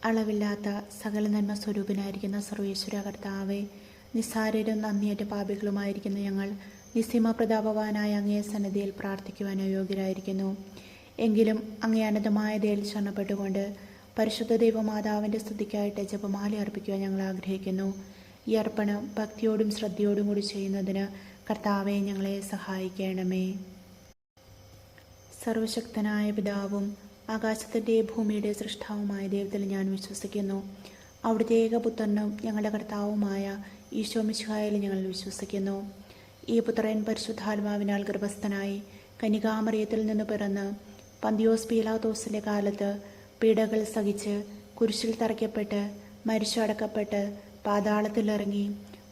അളവില്ലാത്ത സകല നന്മ സ്വരൂപനായിരിക്കുന്ന സർവേശ്വര കർത്താവെ, നിസ്സാരരും നന്ദിയേറ്റ പാപികളുമായിരിക്കുന്ന ഞങ്ങൾ നിസ്സീമ പ്രതാപവാനായ അങ്ങേ സന്നിധിയിൽ പ്രാർത്ഥിക്കുവാൻ യോഗ്യരായിരിക്കുന്നു. എങ്കിലും അങ്ങേ അനന്തമായ ദയയിൽ ശരണപ്പെട്ടുകൊണ്ട് പരിശുദ്ധ ദൈവമാതാവിൻ്റെ സ്തുതിക്കായിട്ട് ജപമാല അർപ്പിക്കുവാൻ ഞങ്ങൾ ആഗ്രഹിക്കുന്നു. ഈ അർപ്പണം ഭക്തിയോടും ശ്രദ്ധയോടും കൂടി ചെയ്യുന്നതിന് കർത്താവെ ഞങ്ങളെ സഹായിക്കണമേ. സർവശക്തനായ പിതാവും ആകാശത്തിൻ്റെ ഭൂമിയുടെ സൃഷ്ടാവുമായ ദൈവത്തിൽ ഞാൻ വിശ്വസിക്കുന്നു. അവിടുത്തെ ഏകപുത്രനും ഞങ്ങളുടെ കർത്താവുമായ ഈശോ മിശിഹായിൽ ഞങ്ങൾ വിശ്വസിക്കുന്നു. ഈ പുത്രൻ പരിശുദ്ധാത്മാവിനാൽ ഗർഭസ്ഥനായി കന്യകാമറിയത്തിൽ നിന്ന് പിറന്ന് പന്തിയോസ് പീലാത്തോസിൻ്റെ കാലത്ത് പീഡകൾ സഹിച്ച് കുരിശിൽ തറയ്ക്കപ്പെട്ട് മരിച്ചടക്കപ്പെട്ട് പാതാളത്തിലിറങ്ങി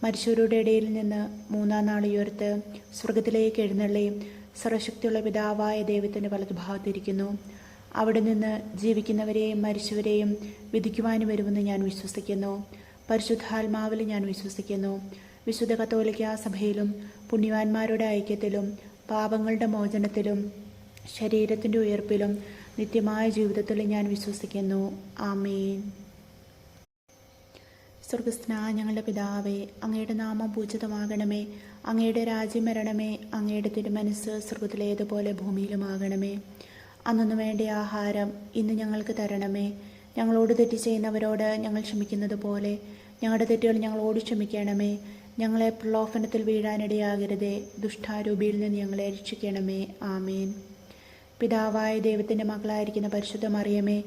മരിച്ചവരുടെ ഇടയിൽ നിന്ന് മൂന്നാം നാൾ ഉയർത്ത് സ്വർഗത്തിലേക്ക് എഴുന്നള്ളി സർവശക്തിയുള്ള പിതാവായ ദൈവത്തിൻ്റെ വലതുഭാഗത്തിരിക്കുന്നു. അവിടെ നിന്ന് ജീവിക്കുന്നവരെയും മരിച്ചവരെയും വിധിക്കുവാനും വരുമെന്ന് ഞാൻ വിശ്വസിക്കുന്നു. പരിശുദ്ധാത്മാവിൽ ഞാൻ വിശ്വസിക്കുന്നു. വിശുദ്ധ കത്തോലിക്കാ സഭയിലും പുണ്യവാന്മാരുടെ ഐക്യത്തിലും പാപങ്ങളുടെ മോചനത്തിലും ശരീരത്തിൻ്റെ ഉയർപ്പിലും നിത്യമായ ജീവിതത്തിലും ഞാൻ വിശ്വസിക്കുന്നു. ആമേൻ. സ്വർഗസ്ഥനായ ഞങ്ങളുടെ പിതാവേ, അങ്ങയുടെ നാമം പൂജിതമാകണമേ. അങ്ങയുടെ രാജ്യം വരണമേ. അങ്ങയുടെ തിരുമനസ്സ് സ്വർഗത്തിലേതുപോലെ ഭൂമിയിലുമാകണമേ. അന്നു വേണ്ട ആഹാരം ഇന്ന് ഞങ്ങൾക്ക് തരണമേ. ഞങ്ങളോട് തെറ്റ് ചെയ്യുന്നവരോട് ഞങ്ങൾ ക്ഷമിക്കുന്നത് പോലെ ഞങ്ങളുടെ തെറ്റുകൾ ഞങ്ങളോട് ക്ഷമിക്കണമേ. ഞങ്ങളെ പ്രലോഭനത്തിൽ വീഴാനിടയാകരുതേ. ദുഷ്ടാരൂപിയിൽ നിന്ന് ഞങ്ങളെ രക്ഷിക്കണമേ. ആമേൻ. പിതാവായ ദൈവത്തിൻ്റെ മകളായിരിക്കുന്ന പരിശുദ്ധ മറിയമേ,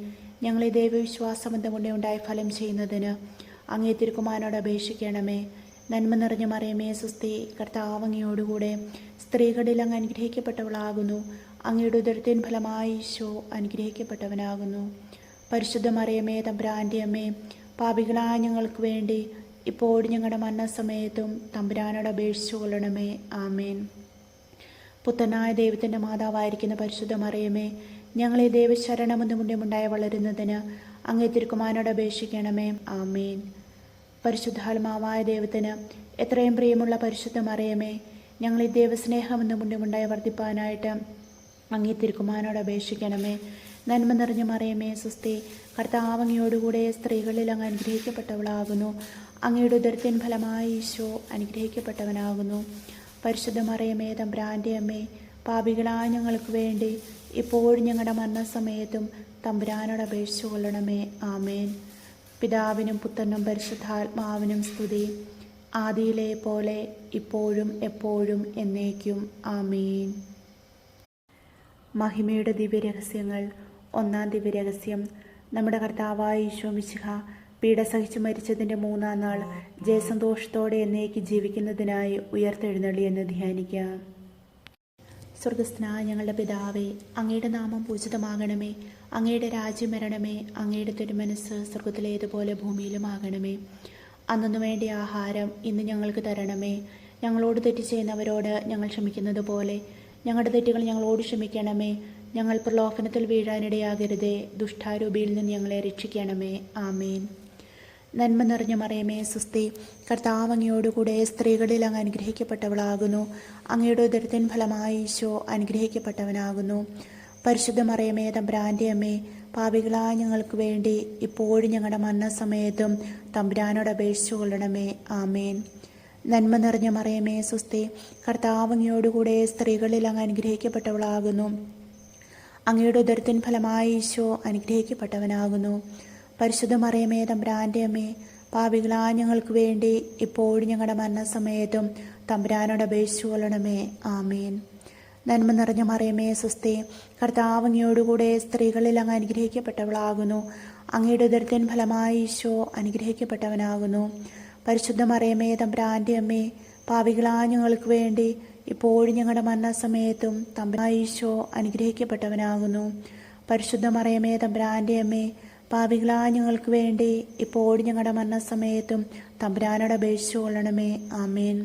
ഞങ്ങളെ ദൈവവിശ്വാസബന്ധം കൊണ്ട് ഉണ്ടായി ഫലം ചെയ്യുന്നതിന് അങ്ങേ തിരുക്കുമാരനോട് അപേക്ഷിക്കണമേ. നന്മ നിറഞ്ഞ മറിയമേ സുസ്തി, കർത്താവ് അങ്ങയോടുകൂടെ സ്ത്രീകളിൽ അങ്ങ് അനുഗ്രഹിക്കപ്പെട്ടവളാകുന്നു. അങ്ങയുടെ ഉദരത്തിൻ ഫലമായി ഈശോ അനുഗ്രഹിക്കപ്പെട്ടവനാകുന്നു. പരിശുദ്ധ മറിയമേ തമ്പുരാൻ്റെ അമ്മേ, പാപികളായ ഞങ്ങൾക്ക് വേണ്ടി ഇപ്പോഴും ഞങ്ങളുടെ മരണസമയത്തും തമ്പുരാനോട് അപേക്ഷിച്ചു കൊള്ളണമേ. ആമേൻ. പുത്രനായ ദൈവത്തിൻ്റെ മാതാവായിരിക്കുന്ന പരിശുദ്ധ മറിയമേ, ഞങ്ങളെ ദൈവശരണമെന്ന് മുന്നേമുണ്ടായി വളരുന്നതിന് അങ്ങേ തിരുക്കുമാരനോട് അപേക്ഷിക്കണമേ. ആമേൻ. പരിശുദ്ധാത്മാവായ ദൈവത്തിന് എത്രയും പ്രിയമുള്ള പരിശുദ്ധ മറിയമേ, ഞങ്ങളെ ദൈവസ്നേഹമെന്ന് മുന്നേമുണ്ടായി വർദ്ധിപ്പാനായിട്ട് അങ്ങേ തിരുക്കുമാരനോട് അപേക്ഷിക്കണമേ. നന്മ നിറഞ്ഞ മറിയമേ സുസ്തി, കർത്താവ് അങ്ങയോടുകൂടെ സ്ത്രീകളിൽ അങ്ങ് അനുഗ്രഹിക്കപ്പെട്ടവളാകുന്നു. അങ്ങയുടെ ഉദരത്തിൻ ഫലമായി ഈശോ അനുഗ്രഹിക്കപ്പെട്ടവനാകുന്നു. പരിശുദ്ധ മറിയമേ തമ്പുരാൻ്റെ അമ്മേ, പാപികളായ ഞങ്ങൾക്ക് വേണ്ടി ഇപ്പോഴും ഞങ്ങളുടെ മരണസമയത്തും തമ്പുരാനോട് അപേക്ഷിച്ചു കൊള്ളണമേ. ആമേൻ. പിതാവിനും പുത്രനും പരിശുദ്ധാത്മാവിനും സ്തുതി, ആദിയിലെ പോലെ ഇപ്പോഴും എപ്പോഴും എന്നേക്കും. ആമേൻ. മഹിമയുടെ ദിവ്യരഹസ്യങ്ങൾ. ഒന്നാം ദിവ്യരഹസ്യം, നമ്മുടെ കർത്താവായ ഈശോ മിശിഹാ പീഡ സഹിച്ച് മരിച്ചതിൻ്റെ മൂന്നാം നാൾ ജയസന്തോഷത്തോടെ എന്നേക്ക് ജീവിക്കുന്നതിനായി ഉയർത്തെഴുന്നള്ളി എന്ന് ധ്യാനിക്കാം. സ്വർഗസ്ഥനായ ഞങ്ങളുടെ പിതാവേ, അങ്ങയുടെ നാമം പൂജിതമാകണമേ. അങ്ങയുടെ രാജ്യം വരണമേ. അങ്ങയുടെ തിരുമനസ്സ് സ്വർഗത്തിലേതുപോലെ ഭൂമിയിലുമാകണമേ. അന്നു വേണ്ട ആഹാരം ഇന്ന് ഞങ്ങൾക്ക് തരണമേ. ഞങ്ങളോട് തെറ്റ് ചെയ്യുന്നവരോട് ഞങ്ങൾ ക്ഷമിക്കുന്നത് പോലെ ഞങ്ങളുടെ തെറ്റുകൾ ഞങ്ങളോട് ക്ഷമിക്കണമേ. ഞങ്ങൾ പ്രലോഭനത്തിൽ വീഴാനിടയാകരുതേ. ദുഷ്ടാരൂപിയിൽ നിന്ന് ഞങ്ങളെ രക്ഷിക്കണമേ. ആമേൻ. നന്മ നിറഞ്ഞ മറിയമേ സുസ്തി, കർത്താവ് അങ്ങയോടുകൂടെ സ്ത്രീകളിൽ അങ്ങ് അനുഗ്രഹിക്കപ്പെട്ടവളാകുന്നു. അങ്ങയുടെ ഉദരത്തിൻ ഫലമായി ഈശോ അനുഗ്രഹിക്കപ്പെട്ടവനാകുന്നു. പരിശുദ്ധ മറിയമേ തമ്പുരാൻ്റെ അമ്മേ, പാപികളായ ഞങ്ങൾക്ക് വേണ്ടി ഇപ്പോഴും ഞങ്ങളുടെ മരണസമയത്തും തമ്പുരാനോട് അപേക്ഷിച്ചു കൊള്ളണമേ. ആമേൻ. നന്മ നിറഞ്ഞ മറിയമേ സുസ്തി, കർത്താവ് അങ്ങയോടുകൂടെ സ്ത്രീകളിൽ അങ്ങ് അനുഗ്രഹിക്കപ്പെട്ടവളാകുന്നു. അങ്ങയുടെ ഉദരത്തിൻ ഫലമായി ഈശോ അനുഗ്രഹിക്കപ്പെട്ടവനാകുന്നു. പരിശുദ്ധ മറിയമേ തമ്പുരാൻ്റെ അമ്മേ, പാപികളായ ഞങ്ങൾക്ക് വേണ്ടി ഇപ്പോഴും ഞങ്ങളുടെ മരണസമയത്തും തമ്പുരാനോട് അപേക്ഷിച്ചു കൊള്ളണമേ. ആമേൻ. നന്മ നിറഞ്ഞ മറിയമേ സുസ്തി, കർത്താവ് അങ്ങയോടുകൂടെ സ്ത്രീകളിൽ അങ്ങ് അനുഗ്രഹിക്കപ്പെട്ടവളാകുന്നു. അങ്ങയുടെ ഉദരത്തിൻ ഫലമായി ഈശോ അനുഗ്രഹിക്കപ്പെട്ടവനാകുന്നു. പരിശുദ്ധ മറിയമേ തമ്പുരാൻ്റെ അമ്മേ, പാപികളായ ഞങ്ങൾക്ക് വേണ്ടി ഇപ്പോഴും ഞങ്ങളുടെ മരണസമയത്തും തമ്പുരാനായ ഈശോ അനുഗ്രഹിക്കപ്പെട്ടവനാകുന്നു. പരിശുദ്ധ മറിയമേ തമ്പുരാൻ്റെ അമ്മേ, പാപികളായ ഞങ്ങൾക്ക് വേണ്ടി ഇപ്പോഴും ഞങ്ങളുടെ മരണസമയത്തും തമ്പുരാനോട് അപേക്ഷിച്ചു കൊള്ളണമേ. ആമേൻ.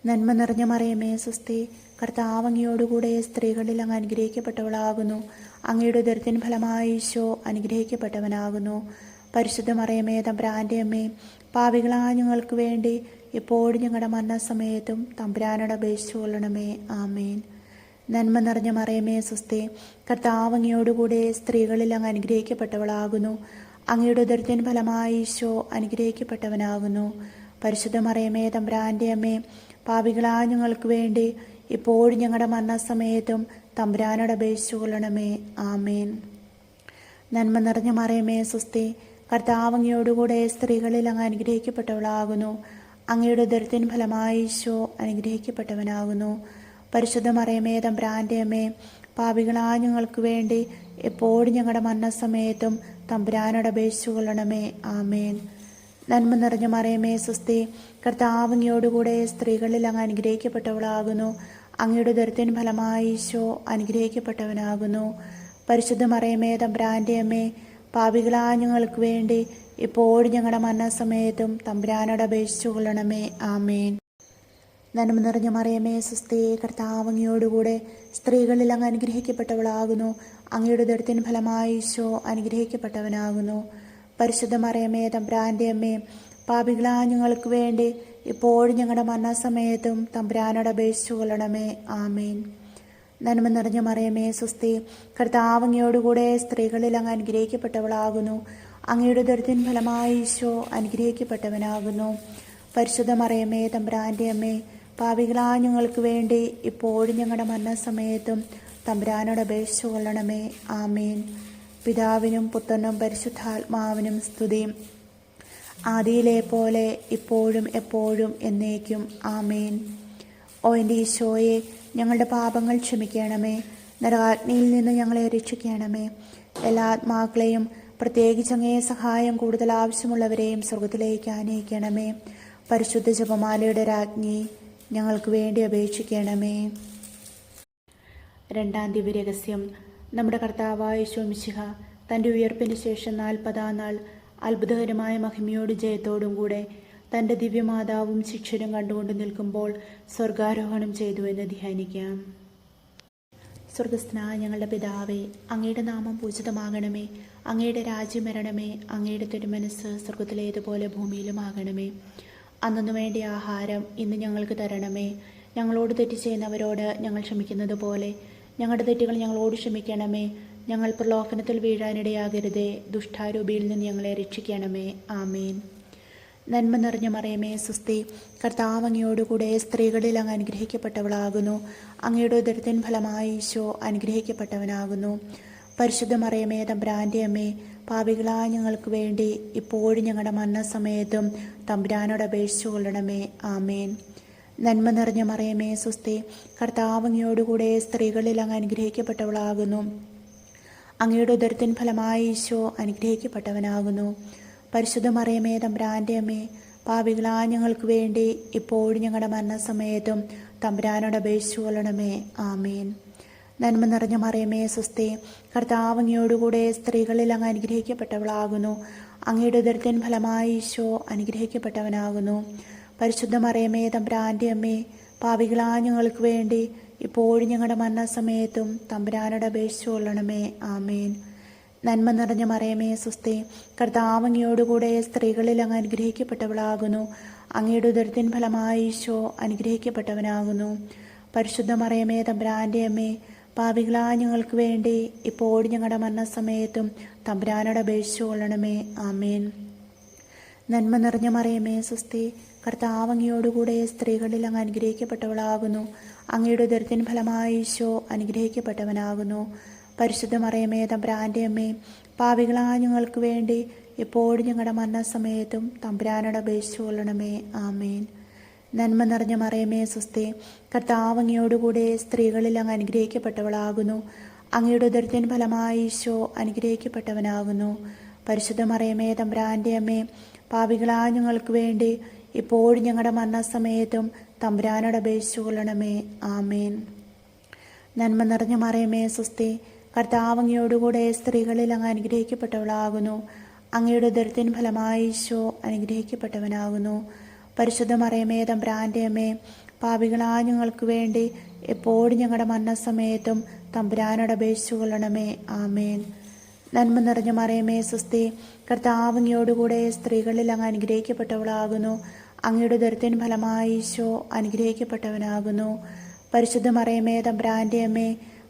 നന്മ നിറഞ്ഞ മറിയമേ സുസ്തി, കർത്താവ് അങ്ങയോടുകൂടെ സ്ത്രീകളിൽ അങ്ങ് അനുഗ്രഹിക്കപ്പെട്ടവളാകുന്നു. അങ്ങയുടെ ഉദരത്തിൻ ഫലമായി ഈശോ അനുഗ്രഹിക്കപ്പെട്ടവനാകുന്നു. പരിശുദ്ധ മറിയമേ തമ്പുരാൻ്റെ അമ്മേ, പാപികളായ ഞങ്ങൾക്ക് വേണ്ടി ഇപ്പോഴും ഞങ്ങളുടെ മരണസമയത്തും തമ്പുരാനോട് അപേക്ഷിച്ചു കൊള്ളണമേ. ആമേൻ. നന്മ നിറഞ്ഞ മറിയമേ സുസ്തി, കർത്താവ് അങ്ങയോടുകൂടെ സ്ത്രീകളിൽ അങ്ങ് അനുഗ്രഹിക്കപ്പെട്ടവളാകുന്നു. അങ്ങയുടെ ഉദരത്തിൻ ഫലമായി ഈശോ അനുഗ്രഹിക്കപ്പെട്ടവനാകുന്നു. പരിശുദ്ധ മറിയമേ തമ്പുരാൻ്റെ അമ്മേ, പാപികളായ ഞങ്ങൾക്ക് വേണ്ടി ഇപ്പോഴും ഞങ്ങളുടെ മരണസമയത്തും തമ്പുരാനോട് അപേക്ഷിച്ചു കൊള്ളണമേ. ആമേൻ. നന്മ നിറഞ്ഞ മറിയമേ സ്വസ്തി, കർത്താവ് അങ്ങയോടുകൂടെ സ്ത്രീകളിൽ അങ്ങ് അനുഗ്രഹിക്കപ്പെട്ടവളാകുന്നു. അങ്ങയുടെ ഉദരത്തിൻ ഫലമായി ഈശോ അനുഗ്രഹിക്കപ്പെട്ടവനാകുന്നു. പരിശുദ്ധ മറിയമേ തമ്പുരാൻ്റെ അമ്മേ, പാപികളായ ഞങ്ങൾക്ക് വേണ്ടി എപ്പോഴും ഞങ്ങളുടെ മരണസമയത്തും തമ്പുരാനോട് അപേക്ഷിച്ചു കൊള്ളണമേ. ആമേൻ. നന്മ നിറഞ്ഞ മറിയമേ സ്വസ്തി, കർത്താവ് അങ്ങയോടുകൂടെ സ്ത്രീകളിൽ അങ്ങ് അനുഗ്രഹിക്കപ്പെട്ടവളാകുന്നു. അങ്ങയുടെ ഉദരത്തിൻ ഫലമായി ഈശോ അനുഗ്രഹിക്കപ്പെട്ടവനാകുന്നു. പരിശുദ്ധ മറിയമേ തമ്പുരാൻ്റെ അമ്മേ, പാപികളായ ഞങ്ങൾക്ക് വേണ്ടി ഇപ്പോഴും ഞങ്ങളുടെ മരണസമയത്തും തമ്പുരാനോട് അപേക്ഷിച്ചു കൊള്ളണമേ. ആമേൻ. നന്മ നിറഞ്ഞ മറിയമേ സ്വസ്തി, കർത്താവ് അങ്ങയോടുകൂടെ സ്ത്രീകളിൽ അങ്ങ് അനുഗ്രഹിക്കപ്പെട്ടവളാകുന്നു. അങ്ങയുടെ ഉദരത്തിൻ ഫലമായി ഈശോ അനുഗ്രഹിക്കപ്പെട്ടവനാകുന്നു. പരിശുദ്ധ മറിയമേ തമ്പുരാൻ്റെ അമ്മേ, പാപികളായ ഞങ്ങൾക്ക് വേണ്ടി ഇപ്പോഴും ഞങ്ങളുടെ മരണസമയത്തും തമ്പുരാനോട് അപേക്ഷിച്ചു കൊള്ളണമേ. ആമേൻ. നന്മ നിറഞ്ഞ മറിയമേ സ്വസ്തി, കർത്താവ് അങ്ങയോടുകൂടെ സ്ത്രീകളിൽ അങ്ങ് അനുഗ്രഹിക്കപ്പെട്ടവളാകുന്നു. അങ്ങയുടെ ഉദരത്തിൻ ഫലമായി ഈശോ അനുഗ്രഹിക്കപ്പെട്ടവനാകുന്നു. പരിശുദ്ധ മറിയമേ തമ്പുരാൻ്റെ അമ്മേ, പാപികളായ ഞങ്ങൾക്ക് വേണ്ടി ഇപ്പോഴും ഞങ്ങളുടെ മരണസമയത്തും തമ്പുരാനോട് അപേക്ഷിച്ചു കൊള്ളണമേ. ആമേൻ. പിതാവിനും പുത്രനും പരിശുദ്ധാത്മാവിനും സ്തുതി, ആദിയിലെ പോലെ ഇപ്പോഴും എപ്പോഴും എന്നേക്കും. ആമേൻ. ഓ എൻ്റെ ഈശോയെ, ഞങ്ങളുടെ പാപങ്ങൾ ക്ഷമിക്കണമേ. നരകാഗ്നിയിൽ നിന്ന് ഞങ്ങളെ രക്ഷിക്കണമേ. എല്ലാ ആത്മാക്കളെയും, പ്രത്യേകിച്ച് അങ്ങേ സഹായം കൂടുതൽ ആവശ്യമുള്ളവരെയും സ്വർഗത്തിലേക്ക് ആനയിക്കണമേ. പരിശുദ്ധ ജപമാലയുടെ രാജ്ഞി, ഞങ്ങൾക്ക് വേണ്ടി അപേക്ഷിക്കണമേ. രണ്ടാം ദിവ്യരഹസ്യം. നമ്മുടെ കർത്താവായ യേശു മിശിഹ തൻ്റെ ഉയർപ്പിന് ശേഷം 40-ാം നാൾ അത്ഭുതകരമായ മഹിമയോടും ജയത്തോടും കൂടെ തൻ്റെ ദിവ്യമാതാവും ശിഷ്യരും കണ്ടുകൊണ്ട് നിൽക്കുമ്പോൾ സ്വർഗാരോഹണം ചെയ്തു എന്ന് ധ്യാനിക്കാം. സ്വർഗസ്ഥനായ ഞങ്ങളുടെ പിതാവേ, അങ്ങയുടെ നാമം പൂജിതമാകണമേ. അങ്ങയുടെ രാജ്യം വരണമേ. അങ്ങയുടെ തിരുമനസ്സ് സ്വർഗത്തിലേതുപോലെ ഭൂമിയിലുമാകണമേ. അന്നു വേണ്ടിയ ആഹാരം ഇന്ന് ഞങ്ങൾക്ക് തരണമേ. ഞങ്ങളോട് തെറ്റ് ചെയ്യുന്നവരോട് ഞങ്ങൾ ക്ഷമിക്കുന്നത് പോലെ ഞങ്ങളുടെ തെറ്റുകൾ ഞങ്ങളോട് ക്ഷമിക്കണമേ. ഞങ്ങൾ പ്രലോഭനത്തിൽ വീഴാനിടയാകരുതേ. ദുഷ്ടാരൂപിയിൽ നിന്ന് ഞങ്ങളെ രക്ഷിക്കണമേ. ആമേൻ. നന്മ നിറഞ്ഞ മറിയമേ സ്വസ്തി, കർത്താവ് അങ്ങയോടുകൂടെ സ്ത്രീകളിൽ അങ്ങ് അനുഗ്രഹിക്കപ്പെട്ടവളാകുന്നു. അങ്ങയുടെ ഉദരത്തിൻ ഫലമായി ഈശോ അനുഗ്രഹിക്കപ്പെട്ടവനാകുന്നു. പരിശുദ്ധ മറിയമേ തമ്പുരാൻ്റെ അമ്മേ, പാപികളായ ഞങ്ങൾക്ക് വേണ്ടി ഇപ്പോഴും ഞങ്ങളുടെ മരണസമയത്തും തമ്പുരാനോട് അപേക്ഷിച്ചു കൊള്ളണമേ. ആമേൻ. നന്മ നിറഞ്ഞ മറിയമേ സ്വസ്തി, കർത്താവ് അങ്ങയോടുകൂടെ സ്ത്രീകളിൽ അങ്ങ് അനുഗ്രഹിക്കപ്പെട്ടവളാകുന്നു. അങ്ങയുടെ ഉദരത്തിൻ ഫലമായി ഈശോ അനുഗ്രഹിക്കപ്പെട്ടവനാകുന്നു. പരിശുദ്ധ മറിയമേ തമ്പുരാൻ്റെ അമ്മേ, പാപികളായ ഞങ്ങൾക്ക് വേണ്ടി ഇപ്പോഴും ഞങ്ങളുടെ മരണസമയത്തും തമ്പുരാനോട് അപേക്ഷിച്ചു കൊള്ളണമേ. ആമേൻ. നന്മ നിറഞ്ഞ മറിയമേ സ്വസ്തി, കർത്താവ് അങ്ങയോടുകൂടെ സ്ത്രീകളിൽ അങ്ങ് അനുഗ്രഹിക്കപ്പെട്ടവളാകുന്നു. അങ്ങയുടെ ഉദരത്തിൻ ഫലമായി ഈശോ അനുഗ്രഹിക്കപ്പെട്ടവനാകുന്നു. പരിശുദ്ധ മറിയമേ തമ്പുരാൻ്റെ അമ്മേ, പാപികളായ ഞങ്ങൾക്ക് വേണ്ടി ഇപ്പോഴും ഞങ്ങളുടെ മരണസമയത്തും തമ്പുരാനോട് അപേക്ഷിച്ചു കൊള്ളണമേ. ആമേൻ. നന്മ നിറഞ്ഞ മറിയമേ സ്വസ്തി, കർത്താവ് അങ്ങയോടുകൂടെ സ്ത്രീകളിൽ അങ്ങ് അനുഗ്രഹിക്കപ്പെട്ടവളാകുന്നു. അങ്ങയുടെ ഉദരത്തിൻ ഫലമായി ഈശോ അനുഗ്രഹിക്കപ്പെട്ടവനാകുന്നു. പരിശുദ്ധ മറിയമേ തമ്പുരാൻ്റെ അമ്മേ, പാപികളായ ഞങ്ങൾക്ക് വേണ്ടി ഇപ്പോഴും ഞങ്ങളുടെ മരണസമയത്തും തമ്പുരാനോട് അപേക്ഷിച്ചു കൊള്ളണമേ. ആമേൻ. നന്മ നിറഞ്ഞ മറിയമേ സ്വസ്തി, കർത്താവ് അങ്ങയോടുകൂടെ സ്ത്രീകളിൽ അങ്ങ് അനുഗ്രഹിക്കപ്പെട്ടവളാകുന്നു. അങ്ങയുടെ ഉദരത്തിൻ ഫലമായി ഈശോ അനുഗ്രഹിക്കപ്പെട്ടവനാകുന്നു. പരിശുദ്ധ മറിയമേ തമ്പുരാൻ്റെ അമ്മേ, പാപികളായ ഞങ്ങൾക്ക് വേണ്ടി എപ്പോഴും ഞങ്ങളുടെ മരണസമയത്തും തമ്പുരാനോട് അപേക്ഷിച്ചു കൊള്ളണമേ. ആമേൻ. നന്മ നിറഞ്ഞ മറിയമേ സ്വസ്തി, കർത്താവ് അങ്ങയോടുകൂടെ സ്ത്രീകളിൽ അങ്ങ് അനുഗ്രഹിക്കപ്പെട്ടവളാകുന്നു. അങ്ങയുടെ ഉദരത്തിൻ ഫലമായി ഈശോ അനുഗ്രഹിക്കപ്പെട്ടവനാകുന്നു. പരിശുദ്ധ മറിയമേ തമ്പുരാൻ്റെ അമ്മേ, പാപികളായ ഞങ്ങൾക്ക് വേണ്ടി ഇപ്പോഴും ഞങ്ങളുടെ മരണസമയത്തും തമ്പുരാനോട് അപേക്ഷിച്ചു കൊള്ളണമേ. ആമേൻ. നന്മ നിറഞ്ഞ മറിയമേ സ്വസ്തി, കർത്താവ് അങ്ങയോടുകൂടെ സ്ത്രീകളിൽ അങ്ങ് അനുഗ്രഹിക്കപ്പെട്ടവളാകുന്നു. അങ്ങയുടെ ഉദരത്തിൻ ഫലമായി ഈശോ അനുഗ്രഹിക്കപ്പെട്ടവനാകുന്നു. പരിശുദ്ധ മറിയമേ തമ്പുരാൻ്റെ അമ്മേ, പാപികളായ ഞങ്ങൾക്ക് വേണ്ടി എപ്പോഴും ഞങ്ങളുടെ മരണസമയത്തും തമ്പുരാനോട് അപേക്ഷിച്ചു കൊള്ളണമേ. ആമേൻ. നന്മ നിറഞ്ഞ മറിയമേ സ്വസ്തി, കർത്താവ് അങ്ങയോടുകൂടെ സ്ത്രീകളിൽ അങ്ങ് അനുഗ്രഹിക്കപ്പെട്ടവളാകുന്നു. അങ്ങയുടെ ഉദരത്തിൻ ഫലമായി ഈശോ അനുഗ്രഹിക്കപ്പെട്ടവനാകുന്നു. പരിശുദ്ധ മറിയമേ തമ്പുരാൻ്റെ അമ്മേ,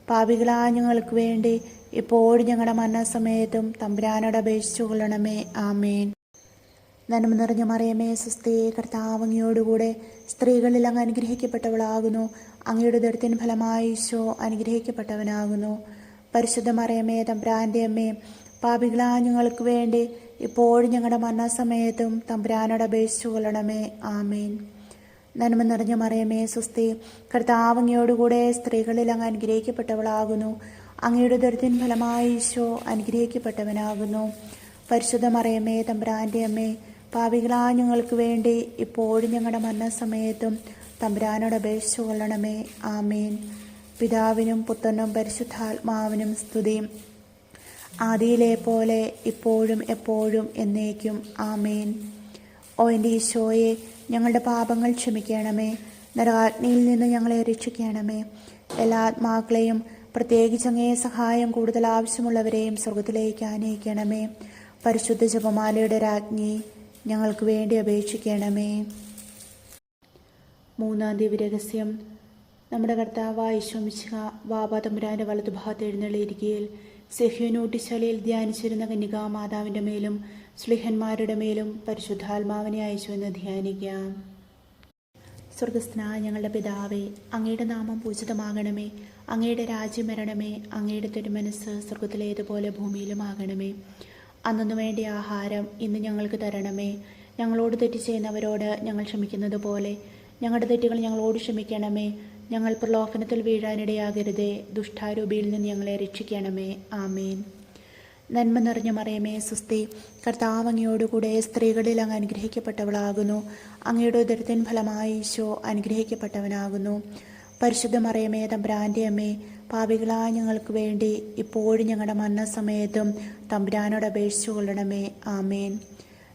പാപികളായ ഞങ്ങൾക്ക് വേണ്ടി ഇപ്പോഴും ഞങ്ങളുടെ മരണസമയത്തും തമ്പുരാനോട് അപേക്ഷിച്ചു കൊള്ളണമേ. ആമേൻ. നന്മ നിറഞ്ഞ മറിയമേ, സ്വസ്തി, കർത്താവ് അങ്ങയോടുകൂടെ സ്ത്രീകളിൽ അങ്ങ് അനുഗ്രഹിക്കപ്പെട്ടവളാകുന്നു. അങ്ങയുടെ ഉദരത്തിൻ ഫലമായി ഈശോ അനുഗ്രഹിക്കപ്പെട്ടവനാകുന്നു. പരിശുദ്ധ മറിയമേ, തമ്പുരാന്റെ അമ്മേ, പാപികളായ ഞങ്ങൾക്ക് വേണ്ടി ഇപ്പോഴും ഞങ്ങളുടെ മരണസമയത്തും തമ്പുരാനോട് അപേക്ഷിച്ചു കൊള്ളണമേ. ആമേൻ. നന്മ നിറഞ്ഞ മറിയമേ, സ്വസ്തി, കർത്താവ് അങ്ങയോടുകൂടെ സ്ത്രീകളിൽ അങ്ങ് അനുഗ്രഹിക്കപ്പെട്ടവളാകുന്നു. അങ്ങയുടെ ഉദരത്തിൻ ഫലമായി ഈശോ അനുഗ്രഹിക്കപ്പെട്ടവനാകുന്നു. പരിശുദ്ധ മറിയമേ, തമ്പുരാന്റെ അമ്മേ, പാപികളായ ഞങ്ങൾക്ക് വേണ്ടി ഇപ്പോഴും ഞങ്ങളുടെ മരണസമയത്തും തമ്പുരാനോട് അപേക്ഷിച്ചു കൊള്ളണമേ. ആമേൻ. പിതാവിനും പുത്രനും പരിശുദ്ധാത്മാവിനും സ്തുതി, ആദിയിലെ പോലെ ഇപ്പോഴും എപ്പോഴും എന്നേക്കും. ആമേൻ. ഓ എൻ്റെ ഈശോയെ, ഞങ്ങളുടെ പാപങ്ങൾ ക്ഷമിക്കണമേ. നരകാഗ്നിയിൽ നിന്ന് ഞങ്ങളെ രക്ഷിക്കണമേ. എല്ലാ ആത്മാക്കളെയും, പ്രത്യേകിച്ച് അങ്ങേ സഹായം കൂടുതൽ ആവശ്യമുള്ളവരെയും സ്വർഗത്തിലേക്ക് ആനയിക്കണമേ. പരിശുദ്ധ ജപമാലയുടെ രാജ്ഞി, ഞങ്ങൾക്ക് വേണ്ടി അപേക്ഷിക്കണമേ. മൂന്നാം ദിവ്യരഹസ്യം. നമ്മുടെ കർത്താവായ ഈശോ മിശിഹ വാപാതമ്പുരാന്റെ വലതുഭാഗത്ത് എഴുന്നള്ളിയിരിക്കുകയിൽ സെഹ്യോനൂട്ടിശാലയിൽ ധ്യാനിച്ചിരുന്ന കന്യകാമാതാവിൻ്റെ മേലും ശ്ലീഹന്മാരുടെ മേലും പരിശുദ്ധാത്മാവിനെ അയച്ചു എന്ന് ധ്യാനിക്കാം. സ്വർഗസ്ഥനായ ഞങ്ങളുടെ പിതാവേ, അങ്ങയുടെ നാമം പൂജിതമാകണമേ. അങ്ങയുടെ രാജ്യം വരണമേ. അങ്ങയുടെ തിരുമനസ്സ് സ്വർഗത്തിലേതുപോലെ ഭൂമിയിലുമാകണമേ. അന്നു വേണ്ട ആഹാരം ഇന്ന് ഞങ്ങൾക്ക് തരണമേ. ഞങ്ങളോട് തെറ്റ് ചെയ്യുന്നവരോട് ഞങ്ങൾ ക്ഷമിക്കുന്നത് പോലെ ഞങ്ങളുടെ തെറ്റുകൾ ഞങ്ങളോട് ക്ഷമിക്കണമേ. ഞങ്ങൾ പ്രലോഭനത്തിൽ വീഴാനിടയാകരുതേ. ദുഷ്ടാരൂപിയിൽ നിന്ന് ഞങ്ങളെ രക്ഷിക്കണമേ. ആമേൻ. നന്മ നിറഞ്ഞ മറിയമേ, സ്വസ്തി, കർത്താവ് അങ്ങയോടുകൂടെ സ്ത്രീകളിൽ അങ്ങ് അനുഗ്രഹിക്കപ്പെട്ടവളാകുന്നു. അങ്ങയുടെ ഉദരത്തിൻ ഫലമായി ഈശോ അനുഗ്രഹിക്കപ്പെട്ടവനാകുന്നു. പരിശുദ്ധ മറിയമേ, തമ്പുരാന്റെ അമ്മേ, പാപികളായ ഞങ്ങൾക്ക് വേണ്ടി ഇപ്പോഴും ഞങ്ങളുടെ മരണസമയത്തും തമ്പുരാനോട് അപേക്ഷിച്ചു കൊള്ളണമേ. ആമേൻ.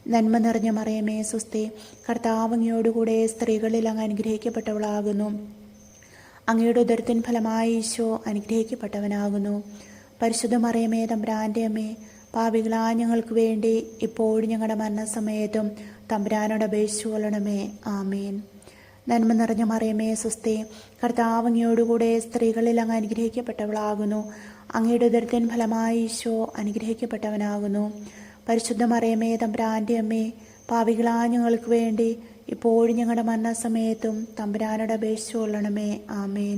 നന്മ നിറഞ്ഞ മറിയമേ, സ്വസ്തി, കർത്താവ് അങ്ങയോടുകൂടെ സ്ത്രീകളിൽ അങ്ങ് അനുഗ്രഹിക്കപ്പെട്ടവളാകുന്നു. അങ്ങയുടെ ഉദരത്തിൻ ഫലമായി ഈശോ അനുഗ്രഹിക്കപ്പെട്ടവനാകുന്നു. പരിശുദ്ധ മറിയമേ, തമ്പുരാന്റെ അമ്മേ, പാപികളായ ഞങ്ങൾക്ക് വേണ്ടി ഇപ്പോഴും ഞങ്ങളുടെ മരണസമയത്തും തമ്പുരാനോട് അപേക്ഷിച്ചു കൊള്ളണമേ. ആമേൻ. നന്മ നിറഞ്ഞ മറിയമേ, സ്വസ്തി, കർത്താവ് അങ്ങയോടുകൂടെ സ്ത്രീകളിൽ അങ്ങ് അനുഗ്രഹിക്കപ്പെട്ടവളാകുന്നു. അങ്ങയുടെ ഉദരത്തിൻ ഫലമായി ഈശോ അനുഗ്രഹിക്കപ്പെട്ടവനാകുന്നു. പരിശുദ്ധ മറിയമേ, തമ്പുരാന്റെ അമ്മേ, പാപികളായ ഞങ്ങൾക്ക് വേണ്ടി ഇപ്പോഴും ഞങ്ങളുടെ മരണസമയത്തും തമ്പുരാനോട് അപേക്ഷിച്ചു കൊള്ളണമേ. ആമേൻ.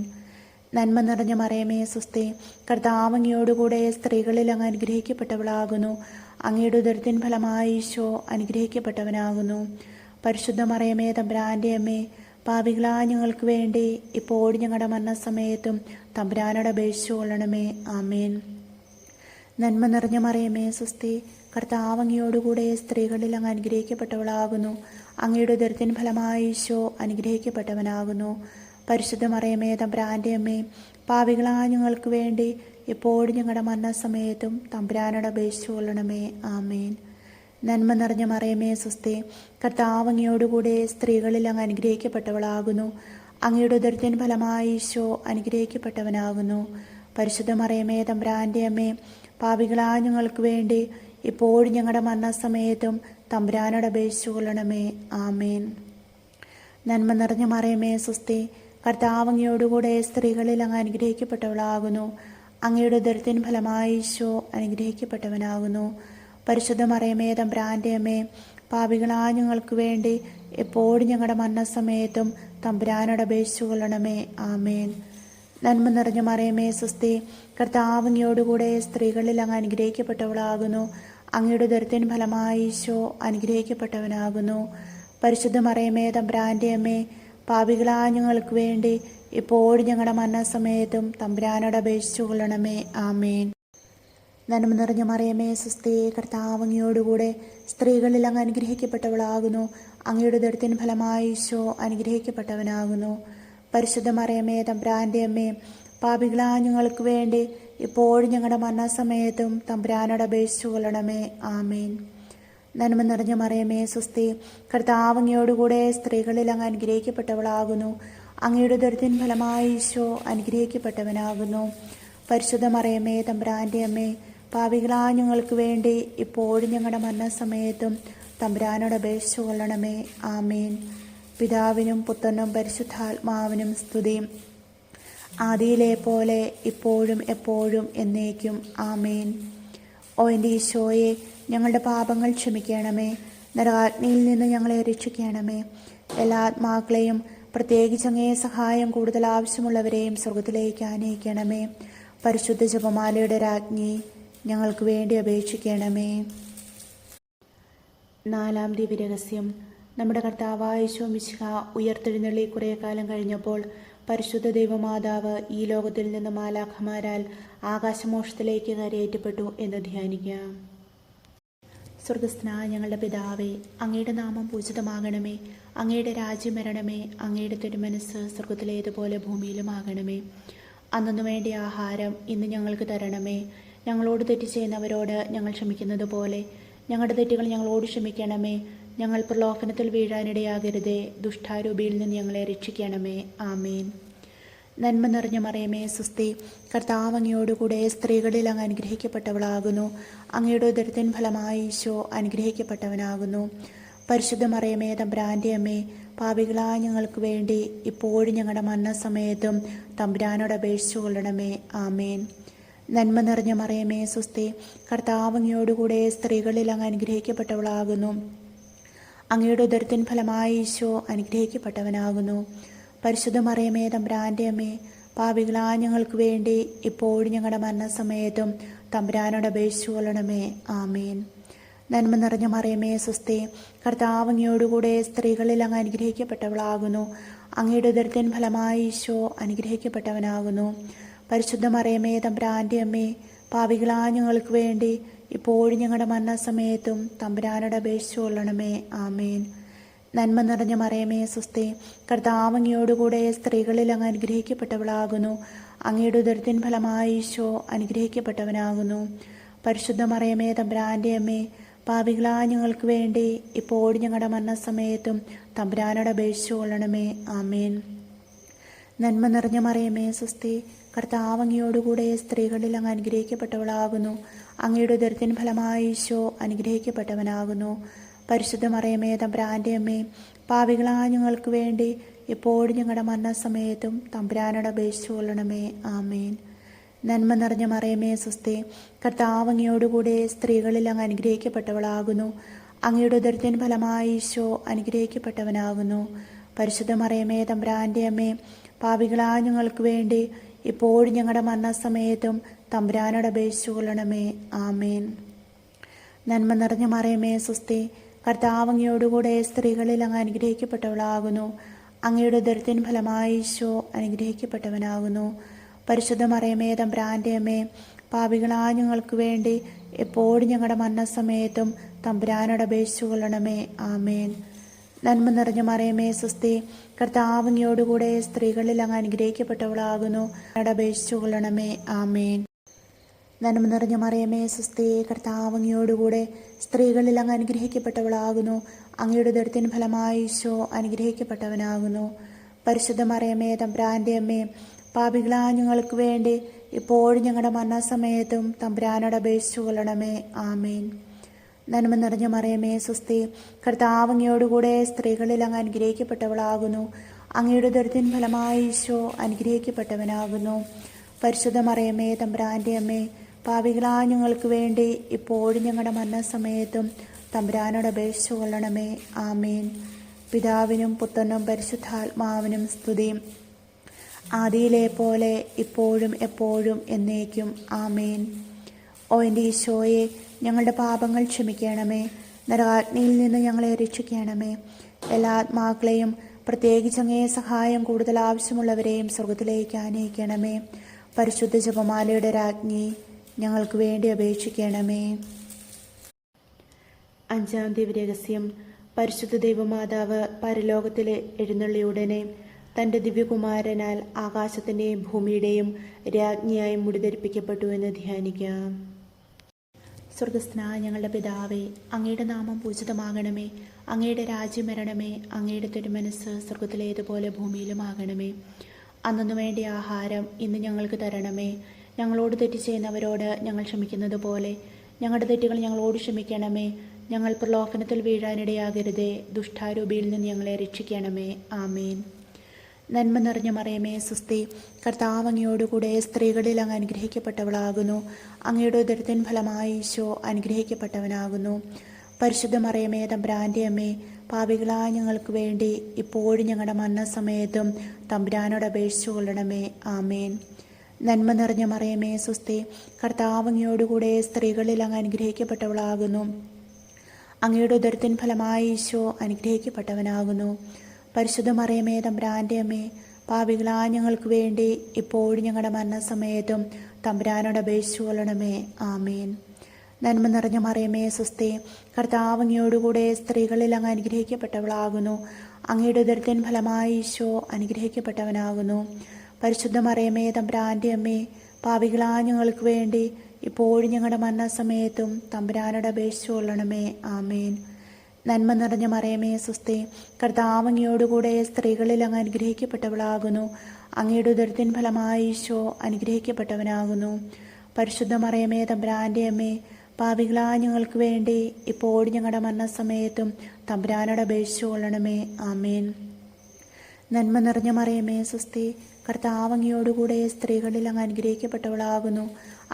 നന്മ നിറഞ്ഞ മറിയമേ, സ്വസ്തി, കർത്താവ് അങ്ങയോടുകൂടെ സ്ത്രീകളിൽ അങ്ങ് അനുഗ്രഹിക്കപ്പെട്ടവളാകുന്നു. അങ്ങയുടെ ഉദരത്തിൻ ഫലമായി ഈശോ അനുഗ്രഹിക്കപ്പെട്ടവനാകുന്നു. പരിശുദ്ധ മറിയമേ, തമ്പുരാന്റെ അമ്മേ, പാപികളായ ഞങ്ങൾക്ക് വേണ്ടി ഇപ്പോഴും ഞങ്ങളുടെ മരണസമയത്തും തമ്പുരാനോട് അപേക്ഷിച്ചു കൊള്ളണമേ. ആമേൻ. നന്മ നിറഞ്ഞ മറിയമേ, സ്വസ്തി, കർത്താവ് അങ്ങയോടുകൂടെ സ്ത്രീകളിൽ അങ്ങ് അനുഗ്രഹിക്കപ്പെട്ടവളാകുന്നു. അങ്ങയുടെ ഉദരത്തിൻ ഫലമായി ഈശോ അനുഗ്രഹിക്കപ്പെട്ടവനാകുന്നു. പരിശുദ്ധ മറിയമേ, തമ്പുരാന്റെ അമ്മേ, പാപികളായ ഞങ്ങൾക്ക് വേണ്ടി ഇപ്പോഴും ഞങ്ങളുടെ മരണസമയത്തും തമ്പുരാനോട് അപേക്ഷിച്ചു കൊള്ളണമേ. ആമേൻ. നന്മ നിറഞ്ഞ മറിയമേ, സ്വസ്തി, കർത്താവ് അങ്ങയോടുകൂടെ സ്ത്രീകളിൽ അങ്ങ് അനുഗ്രഹിക്കപ്പെട്ടവളാകുന്നു. അങ്ങയുടെ ഉദരത്തിൻ ഫലമായി ഈശോ അനുഗ്രഹിക്കപ്പെട്ടവനാകുന്നു. പരിശുദ്ധ മറിയമേ, തമ്പുരാന്റെ അമ്മേ, പാപികളായ ഞങ്ങൾക്ക് വേണ്ടി ഇപ്പോഴും ഞങ്ങളുടെ മരണസമയത്തും തമ്പുരാനോട് അപേക്ഷിച്ചു കൊള്ളണമേ. ആമേൻ. നന്മ നിറഞ്ഞ മറിയമേ, സ്വസ്തി, കർത്താവ് അങ്ങയോടുകൂടെ സ്ത്രീകളിൽ അങ്ങ് അനുഗ്രഹിക്കപ്പെട്ടവളാകുന്നു. അങ്ങയുടെ ഉദരത്തിൻ ഫലമായി ഈശോ അനുഗ്രഹിക്കപ്പെട്ടവനാകുന്നു. പരിശുദ്ധ മറിയമേ, തമ്പുരാന്റെ അമ്മേ, പാപികളായ ഞങ്ങൾക്ക് വേണ്ടി എപ്പോഴും ഞങ്ങളുടെ മരണസമയത്തും തമ്പുരാനോട് അപേക്ഷിച്ചു കൊള്ളണമേ. ആമേൻ. നന്മ നിറഞ്ഞ മറിയമേ, സ്വസ്തി, കർത്താവ് അങ്ങയോടുകൂടെ സ്ത്രീകളിൽ അങ്ങ് അനുഗ്രഹിക്കപ്പെട്ടവളാകുന്നു. അങ്ങയുടെ ഉദരത്തിൻ ഫലമായി ഈശോ അനുഗ്രഹിക്കപ്പെട്ടവനാകുന്നു. പരിശുദ്ധ മറിയമേ, തമ്പുരാന്റെ അമ്മേ, പാപികളായ ഞങ്ങൾക്ക് വേണ്ടി ഇപ്പോഴും ഞങ്ങളുടെ മരണസമയത്തും തമ്പുരാനോട് അപേക്ഷിച്ചു കൊള്ളണമേ. ആമേൻ. നന്മ നിറഞ്ഞ മറിയമേ, സ്വസ്തി, കർത്താവ് അങ്ങയോടുകൂടെ സ്ത്രീകളിൽ അങ്ങ് അനുഗ്രഹിക്കപ്പെട്ടവളാകുന്നു. അങ്ങയുടെ ഉദരത്തിൻ ഫലമായി ഈശോ അനുഗ്രഹിക്കപ്പെട്ടവനാകുന്നു. പരിശുദ്ധ മറിയമേ, തമ്പുരാന്റെ അമ്മേ, പാപികളായ ഞങ്ങൾക്ക് വേണ്ടി ഇപ്പോഴും ഞങ്ങളുടെ മരണസമയത്തും തമ്പുരാനോട് അപേക്ഷിച്ചു കൊള്ളണമേ. ആമേൻ. നന്മ നിറഞ്ഞ മറിയമേ, സ്വസ്തി, കർത്താവ് അങ്ങയോടുകൂടെ സ്ത്രീകളിൽ അങ്ങ് അനുഗ്രഹിക്കപ്പെട്ടവളാകുന്നു. അങ്ങയുടെ ഉദരത്തിൻ ഫലമായി ഈശോ അനുഗ്രഹിക്കപ്പെട്ടവനാകുന്നു. പരിശുദ്ധ മറിയമേ, തമ്പുരാന്റെ അമ്മേ, പാപികളായ ഞങ്ങൾക്ക് വേണ്ടി ഇപ്പോഴും ഞങ്ങളുടെ മരണസമയത്തും തമ്പുരാനോട് അപേക്ഷിച്ചു കൊള്ളണമേ. ആമേൻ. പിതാവിനും പുത്രനും പരിശുദ്ധാത്മാവിനും സ്തുതി, ആദിയിലെ പോലെ ഇപ്പോഴും എപ്പോഴും എന്നേക്കും ആമേൻ. ഓ എൻ്റെ ഈശോയെ, ഞങ്ങളുടെ പാപങ്ങൾ ക്ഷമിക്കണമേ. നരകാഗ്നിയിൽ നിന്ന് ഞങ്ങളെ രക്ഷിക്കണമേ. എല്ലാ ആത്മാക്കളെയും, പ്രത്യേകിച്ച് അങ്ങേ സഹായം കൂടുതൽ ആവശ്യമുള്ളവരെയും സ്വർഗത്തിലേക്ക് ആനയിക്കണമേ. പരിശുദ്ധ ജപമാലയുടെ രാജ്ഞി, ഞങ്ങൾക്ക് വേണ്ടി അപേക്ഷിക്കണമേ. നാലാം ദിവ്യരഹസ്യം. നമ്മുടെ കർത്താവായ യേശു മിശിഹാ ഉയർത്തെഴുന്നള്ളി കുറേ കാലം കഴിഞ്ഞപ്പോൾ പരിശുദ്ധ ദൈവമാതാവ് ഈ ലോകത്തിൽ നിന്ന് മാലാഖമാരാൽ ആകാശമോക്ഷത്തിലേക്ക് കരയേറ്റപ്പെട്ടു എന്ന് ധ്യാനിക്കാം. സ്വർഗസ്ഥനായ ഞങ്ങളുടെ പിതാവേ, അങ്ങയുടെ നാമം പൂജിതമാകണമേ. അങ്ങയുടെ രാജ്യം വരണമേ. അങ്ങയുടെ തിരുമനസ്സ് സ്വർഗത്തിലേതുപോലെ ഭൂമിയിലുമാകണമേ. അന്നു വേണ്ട ആഹാരം ഇന്ന് ഞങ്ങൾക്ക് തരണമേ. ഞങ്ങളോട് തെറ്റ് ചെയ്യുന്നവരോട് ഞങ്ങൾ ക്ഷമിക്കുന്നത് പോലെ ഞങ്ങളുടെ തെറ്റുകൾ ഞങ്ങളോട് ക്ഷമിക്കണമേ. ഞങ്ങൾ പ്രലോഭനത്തിൽ വീഴാനിടയാകരുതേ. ദുഷ്ടാരൂപിയിൽ നിന്ന് ഞങ്ങളെ രക്ഷിക്കണമേ. ആമേൻ. നന്മ നിറഞ്ഞ മറിയമേ, സ്വസ്തി. കർത്താവ് അങ്ങയോടുകൂടെ സ്ത്രീകളിൽ അങ്ങ് അനുഗ്രഹിക്കപ്പെട്ടവളാകുന്നു. അങ്ങയുടെ ഉദരത്തിൻ ഫലമായി ഈശോ അനുഗ്രഹിക്കപ്പെട്ടവനാകുന്നു. പരിശുദ്ധ മറിയമേ, തമ്പുരാൻ്റെ അമ്മേ, പാപികളായ ഞങ്ങൾക്ക് വേണ്ടി ഇപ്പോഴും ഞങ്ങളുടെ മരണസമയത്തും തമ്പുരാനോട് അപേക്ഷിച്ചു കൊള്ളണമേ. ആമേൻ. നന്മ നിറഞ്ഞ മറിയമേ, സ്വസ്തി. കർത്താവ് അങ്ങയോടുകൂടെ സ്ത്രീകളിൽ അങ്ങ് അനുഗ്രഹിക്കപ്പെട്ടവളാകുന്നു. അങ്ങയുടെ ഉദരത്തിൻ ഫലമായി ഈശോ അനുഗ്രഹിക്കപ്പെട്ടവനാകുന്നു. പരിശുദ്ധ മറിയമേ, തമ്പുരാൻ്റെ അമ്മേ, പാപികളായ ഞങ്ങൾക്ക് വേണ്ടി ഇപ്പോഴും ഞങ്ങളുടെ മരണസമയത്തും തമ്പുരാനോട് അപേക്ഷിച്ചു കൊള്ളണമേ. ആമേൻ. നന്മ നിറഞ്ഞ മറിയമേ, സ്വസ്തി. കർത്താവ് അങ്ങയോടുകൂടെ സ്ത്രീകളിൽ അങ്ങ് അനുഗ്രഹിക്കപ്പെട്ടവളാകുന്നു. അങ്ങയുടെ ഉദരത്തിൻ ഫലമായി ഈശോ അനുഗ്രഹിക്കപ്പെട്ടവനാകുന്നു. പരിശുദ്ധ മറിയമേ, തമ്പുരാൻ്റെ അമ്മേ, പാപികളായ ഞങ്ങൾക്ക് വേണ്ടി ഇപ്പോഴും ഞങ്ങളുടെ മരണസമയത്തും തമ്പുരാനോട് അപേക്ഷിച്ചു കൊള്ളണമേ. ആമേൻ. നന്മ നിറഞ്ഞ മറിയമേ, സ്വസ്തി. കർത്താവ് അങ്ങയോടുകൂടെ സ്ത്രീകളിൽ അങ്ങ് അനുഗ്രഹിക്കപ്പെട്ടവളാകുന്നു. അങ്ങയുടെ ഉദരത്തിൻ ഫലമായി ഈശോ അനുഗ്രഹിക്കപ്പെട്ടവനാകുന്നു. പരിശുദ്ധ മറിയമേ, തമ്പുരാൻ്റെ അമ്മേ, പാപികളായ ഞങ്ങൾക്ക് വേണ്ടി ഇപ്പോഴും ഞങ്ങളുടെ മരണസമയത്തും തമ്പുരാനോട് അപേക്ഷിച്ചു കൊള്ളണമേ. ആമേൻ. നന്മ നിറഞ്ഞ മറിയമേ, സ്വസ്തി. കർത്താവ് അങ്ങയോടുകൂടെ സ്ത്രീകളിൽ അങ്ങ് അനുഗ്രഹിക്കപ്പെട്ടവളാകുന്നു. അങ്ങയുടെ ഉദരത്തിൻ ഫലമായി ഈശോ അനുഗ്രഹിക്കപ്പെട്ടവനാകുന്നു. പരിശുദ്ധ മറിയമേ, തമ്പുരാൻ്റെ അമ്മേ, പാപികളായ ഞങ്ങൾക്ക് വേണ്ടി ഇപ്പോഴും ഞങ്ങളുടെ മരണസമയത്തും തമ്പുരാനോട് അപേക്ഷിച്ചു കൊള്ളണമേ. ആമേൻ. നന്മ നിറഞ്ഞ മറിയമേ, സ്വസ്തി. കർത്താവ് അങ്ങയോടുകൂടെ സ്ത്രീകളിൽ അങ്ങ് അനുഗ്രഹിക്കപ്പെട്ടവളാകുന്നു. അങ്ങയുടെ ഉദരത്തിൻ ഫലമായി ഈശോ അനുഗ്രഹിക്കപ്പെട്ടവനാകുന്നു. പരിശുദ്ധ മറിയമേ, തമ്പുരാൻ്റെ അമ്മേ, പാപികളായ ഞങ്ങൾക്ക് വേണ്ടി ഇപ്പോഴും ഞങ്ങളുടെ മരണസമയത്തും തമ്പുരാനോട് അപേക്ഷിച്ചു കൊള്ളണമേ. ആമേൻ. നന്മ നിറഞ്ഞ മറിയമേ, സ്വസ്തി. കർത്താവ് അങ്ങയോടുകൂടെ സ്ത്രീകളിൽ അങ്ങ് അനുഗ്രഹിക്കപ്പെട്ടവളാകുന്നു. അങ്ങയുടെ ഉദരത്തിൻ ഫലമായി ഈശോ അനുഗ്രഹിക്കപ്പെട്ടവനാകുന്നു. പരിശുദ്ധ മറിയമേ, തമ്പുരാൻ്റെ അമ്മേ, പാപികളായ ഞങ്ങൾക്ക് വേണ്ടി എപ്പോഴും ഞങ്ങളുടെ മരണസമയത്തും തമ്പുരാനോട് അപേക്ഷിച്ചു കൊള്ളണമേ. ആമേൻ. നന്മ നിറഞ്ഞ മറിയമേ, സ്വസ്തി. കർത്താവ് അങ്ങയോടുകൂടെ സ്ത്രീകളിൽ അങ്ങ് അനുഗ്രഹിക്കപ്പെട്ടവളാകുന്നു. അപേക്ഷിച്ചു കൊള്ളണമേ. ആമേൻ. നന്മ നിറഞ്ഞ മറിയമേ, സ്വസ്തി. കർത്താവ് അങ്ങയോടുകൂടെ സ്ത്രീകളിൽ അങ്ങ് അനുഗ്രഹിക്കപ്പെട്ടവളാകുന്നു. അങ്ങയുടെ ഉദരത്തിൻ ഫലമായി ഈശോ അനുഗ്രഹിക്കപ്പെട്ടവനാകുന്നു. പരിശുദ്ധ മറിയമേ, തമ്പുരാൻ്റെ അമ്മേ, പാപികളായ ഞങ്ങൾക്ക് വേണ്ടി ഇപ്പോഴും ഞങ്ങളുടെ മരണസമയത്തും തമ്പുരാനോട് അപേക്ഷിച്ചു കൊള്ളണമേ. ആമേൻ. നന്മ നിറഞ്ഞ മറിയമേ, സ്വസ്തി. കർത്താവ് അങ്ങയോടുകൂടെ സ്ത്രീകളിൽ അങ്ങ് അനുഗ്രഹിക്കപ്പെട്ടവളാകുന്നു. അങ്ങയുടെ ഉദരത്തിൻ ഫലമായി ഈശോ അനുഗ്രഹിക്കപ്പെട്ടവനാകുന്നു. പരിശുദ്ധ മറിയമേ, തമ്പുരാൻ്റെ അമ്മേ, പാപികളായ ഞങ്ങൾക്ക് വേണ്ടി ഇപ്പോഴും ഞങ്ങളുടെ മരണസമയത്തും തമ്പുരാനോട് അപേക്ഷിച്ചു കൊള്ളണമേ. ആമേൻ. പിതാവിനും പുത്രനും പരിശുദ്ധാത്മാവിനും സ്തുതി. ആദിയിലെ പോലെ ഇപ്പോഴും എപ്പോഴും എന്നേക്കും ആമേൻ. ഓ എൻ്റെ ഈശോയെ, ഞങ്ങളുടെ പാപങ്ങൾ ക്ഷമിക്കണമേ. നരകാഗ്നിയിൽ നിന്ന് ഞങ്ങളെ രക്ഷിക്കണമേ. എല്ലാ ആത്മാക്കളെയും, പ്രത്യേകിച്ച് അങ്ങേ സഹായം കൂടുതൽ ആവശ്യമുള്ളവരെയും സ്വർഗത്തിലേക്ക് ആനയിക്കണമേ. പരിശുദ്ധ ജപമാലയുടെ രാജ്ഞി, ഞങ്ങൾക്ക് വേണ്ടി അപേക്ഷിക്കണമേ. അഞ്ചാം ദിവ്യരഹസ്യം. പരിശുദ്ധ ദൈവമാതാവ് പരലോകത്തിൽ എഴുന്നള്ളിയുടനെ തൻ്റെ ദിവ്യകുമാരനാൽ ആകാശത്തിൻ്റെയും ഭൂമിയുടെയും രാജ്ഞിയായി മുടിധരിപ്പിക്കപ്പെട്ടു എന്ന് ധ്യാനിക്കാം. സ്വർഗസ്ഥനായ ഞങ്ങളുടെ പിതാവേ, അങ്ങയുടെ നാമം പൂജിതമാകണമേ. അങ്ങയുടെ രാജ്യം വരണമേ. അങ്ങയുടെ തിരുമനസ്സ് സ്വർഗത്തിലേതുപോലെ ഭൂമിയിലുമാകണമേ. അന്നു വേണ്ട ആഹാരം ഇന്ന് ഞങ്ങൾക്ക് തരണമേ. ഞങ്ങളോട് തെറ്റ് ചെയ്യുന്നവരോട് ഞങ്ങൾ ക്ഷമിക്കുന്നത് പോലെ ഞങ്ങളുടെ തെറ്റുകൾ ഞങ്ങളോട് ക്ഷമിക്കണമേ. ഞങ്ങൾ പ്രലോഭനത്തിൽ വീഴാനിടയാകരുതേ. ദുഷ്ടാരൂപിയിൽ നിന്ന് ഞങ്ങളെ രക്ഷിക്കണമേ. ആമേൻ. നന്മ നിറഞ്ഞ മറിയമേ സുസ്തി, കർത്താവ് അങ്ങയോടുകൂടെ സ്ത്രീകളിൽ അങ്ങ് അനുഗ്രഹിക്കപ്പെട്ടവളാകുന്നു. അങ്ങയുടെ ഉദരത്തിൻ ഫലമായി ഈശോ അനുഗ്രഹിക്കപ്പെട്ടവനാകുന്നു. പരിശുദ്ധ മറിയമേ തമ്പുരാൻ്റെ അമ്മേ, പാപികളായ ഞങ്ങൾക്ക് വേണ്ടി ഇപ്പോഴും ഞങ്ങളുടെ മരണസമയത്തും തമ്പുരാനോട് അപേക്ഷിച്ചു കൊള്ളണമേ. ആമേൻ. നന്മ നിറഞ്ഞ മറിയമേ സുസ്തി, കർത്താവ് അങ്ങയോടുകൂടെ സ്ത്രീകളിൽ അങ്ങ് അനുഗ്രഹിക്കപ്പെട്ടവളാകുന്നു. അങ്ങയുടെ ഉദരത്തിൻ ഫലമായി ഈശോ അനുഗ്രഹിക്കപ്പെട്ടവനാകുന്നു. പരിശുദ്ധ മറിയമേ തമ്പുരാൻ്റെ അമ്മേ, പാപികളായ ഞങ്ങൾക്ക് വേണ്ടി ഇപ്പോഴും ഞങ്ങളുടെ മരണസമയത്തും തമ്പുരാനോട് അപേക്ഷിച്ചു കൊള്ളണമേ. ആമേൻ. നന്മ നിറഞ്ഞ മറിയമേ സുസ്തി, കർത്താവ് അങ്ങയോടുകൂടെ സ്ത്രീകളിൽ അങ്ങ് അനുഗ്രഹിക്കപ്പെട്ടവളാകുന്നു. അങ്ങയുടെ ഉദരത്തിൻ ഫലമായി ഈശോ അനുഗ്രഹിക്കപ്പെട്ടവനാകുന്നു. പരിശുദ്ധ മറിയമേ തമ്പുരാൻ്റെ അമ്മേ, പാപികളായ ഞങ്ങൾക്ക് വേണ്ടി ഇപ്പോഴും ഞങ്ങളുടെ മരണസമയത്തും തമ്പുരാനോട് അപേക്ഷിച്ചു കൊള്ളണമേ. ആമേൻ. നന്മ നിറഞ്ഞ മറിയമേ സുസ്തി, കർത്താവ് അങ്ങയോടുകൂടെ സ്ത്രീകളിൽ അങ്ങ് അനുഗ്രഹിക്കപ്പെട്ടവളാകുന്നു. അങ്ങയുടെ ഉദരത്തിൻ ഫലമായി ഈശോ അനുഗ്രഹിക്കപ്പെട്ടവനാകുന്നു. പരിശുദ്ധ മറിയമേ തമ്പുരാൻ്റെ അമ്മേ, പാപികളായ ഞങ്ങൾക്ക് വേണ്ടി ഇപ്പോഴും ഞങ്ങളുടെ മരണസമയത്തും തമ്പുരാനോട് അപേക്ഷിച്ചു കൊള്ളണമേ. ആമേൻ. നന്മ നിറഞ്ഞ മറിയമേ സുസ്തി, കർത്താവ് അങ്ങയോടുകൂടെ സ്ത്രീകളിൽ അങ്ങ് അനുഗ്രഹിക്കപ്പെട്ടവളാകുന്നു.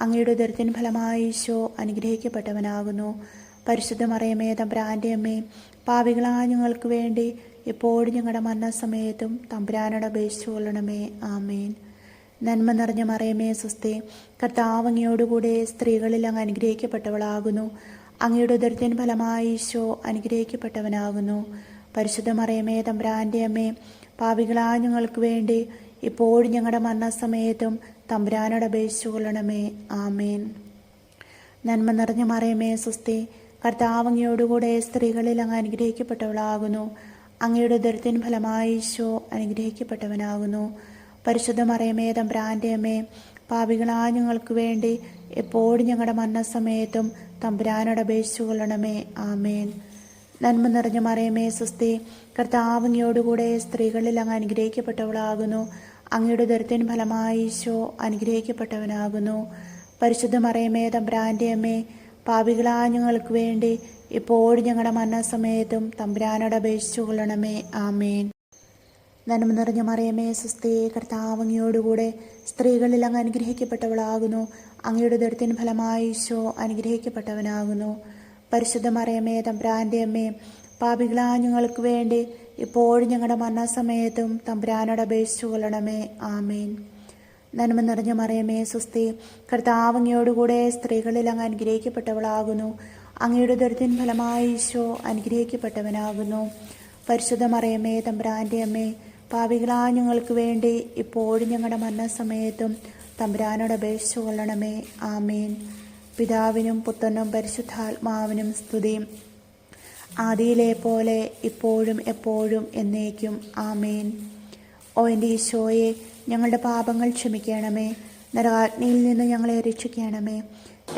അങ്ങയുടെ ഉദരത്തിൻ ഫലമായി ഈശോ അനുഗ്രഹിക്കപ്പെട്ടവനാകുന്നു. പരിശുദ്ധ മറിയമേ തമ്പുരാൻ്റെ അമ്മേ, പാപികളായ ഞങ്ങൾക്ക് വേണ്ടി എപ്പോഴും ഞങ്ങളുടെ മരണസമയത്തും തമ്പുരാനോട് അപേക്ഷിച്ചു കൊള്ളണമേ. ആമേൻ. നന്മ നിറഞ്ഞ മറിയമേ സുസ്തി, കർത്താവ് അങ്ങയോടുകൂടെ സ്ത്രീകളിൽ അങ്ങ് അനുഗ്രഹിക്കപ്പെട്ടവളാകുന്നു. അങ്ങയുടെ ഉദരത്തിൻ ഫലമായി ഈശോ അനുഗ്രഹിക്കപ്പെട്ടവനാകുന്നു. പരിശുദ്ധ മറിയമേ തമ്പുരാൻ്റെ അമ്മേ, പാപികളായ ഞങ്ങൾക്ക് വേണ്ടി ഇപ്പോഴും ഞങ്ങളുടെ മരണസമയത്തും തമ്പുരാനോട് അപേക്ഷിച്ചു കൊള്ളണമേ. ആമേൻ. നന്മ നിറഞ്ഞ മറിയമേ സുസ്തി, കർത്താവ് അങ്ങയോടുകൂടെ സ്ത്രീകളിൽ അങ്ങ് അനുഗ്രഹിക്കപ്പെട്ടവളാകുന്നു. അങ്ങയുടെ ഉദരത്തിൻ ഫലമായി ഈശോ അനുഗ്രഹിക്കപ്പെട്ടവനാകുന്നു. പരിശുദ്ധ മറിയമേ തമ്പുരാൻ്റെ അമ്മേ, പാപികളായ ഞങ്ങൾക്ക് വേണ്ടി എപ്പോഴും ഞങ്ങളുടെ മരണസമയത്തും തമ്പുരാനോട് അപേക്ഷിച്ചു കൊള്ളണമേ. ആമേൻ. നന്മ നിറഞ്ഞ മറിയമേ സുസ്തി, കർത്താവ് അങ്ങയോടുകൂടെ സ്ത്രീകളിൽ അങ്ങ് അനുഗ്രഹിക്കപ്പെട്ടവളാകുന്നു. അങ്ങയുടെ ഉദരത്തിൻ ഫലമായി ഈശോ അനുഗ്രഹിക്കപ്പെട്ടവനാകുന്നു. പരിശുദ്ധ മറിയമേ തമ്പുരാൻ്റെ അമ്മേ, പാപികളായ ഞങ്ങൾക്ക് വേണ്ടി ഇപ്പോഴും ഞങ്ങളുടെ മരണസമയത്തും തമ്പുരാനോട് അപേക്ഷിച്ചു കൊള്ളണമേ. ആമേൻ. നന്മ നിറഞ്ഞ മറിയമേ സുസ്തി, കർത്താവ് അങ്ങയോടുകൂടെ സ്ത്രീകളിൽ അങ്ങ് അനുഗ്രഹിക്കപ്പെട്ടവളാകുന്നു. അങ്ങയുടെ ഉദരത്തിൻ ഫലമായി ഈശോ അനുഗ്രഹിക്കപ്പെട്ടവനാകുന്നു. പരിശുദ്ധ മറിയമേ തമ്പുരാൻ്റെ അമ്മേ, പാപികളായ ഞങ്ങൾക്ക് വേണ്ടി ഇപ്പോഴും ഞങ്ങളുടെ മരണസമയത്തും തമ്പുരാനോട് അപേക്ഷിച്ചു കൊള്ളണമേ. ആമേൻ. നന്മ നിറഞ്ഞ മറിയമേ സുസ്തി, കർത്താവ് അങ്ങയോടുകൂടെ സ്ത്രീകളിൽ അങ്ങ് അനുഗ്രഹിക്കപ്പെട്ടവളാകുന്നു. അങ്ങയുടെ ഉദരത്തിൻ ഫലമായി ഈശോ അനുഗ്രഹിക്കപ്പെട്ടവനാകുന്നു. പരിശുദ്ധ മറിയമേ തമ്പുരാൻ്റെ അമ്മേ, പാപികളായ ഞങ്ങൾക്ക് വേണ്ടി ഇപ്പോഴും ഞങ്ങളുടെ മരണസമയത്തും തമ്പുരാനോട് അപേക്ഷിച്ചു കൊള്ളണമേ. ആമേൻ. പിതാവിനും പുത്രനും പരിശുദ്ധാത്മാവിനും സ്തുതി, ആദിയിലെ പോലെ ഇപ്പോഴും എപ്പോഴും എന്നേക്കും. ആമേൻ. ഓ എൻ്റെ ഈശോയെ, ഞങ്ങളുടെ പാപങ്ങൾ ക്ഷമിക്കണമേ. നരകാഗ്നിയിൽ നിന്ന് ഞങ്ങളെ രക്ഷിക്കണമേ.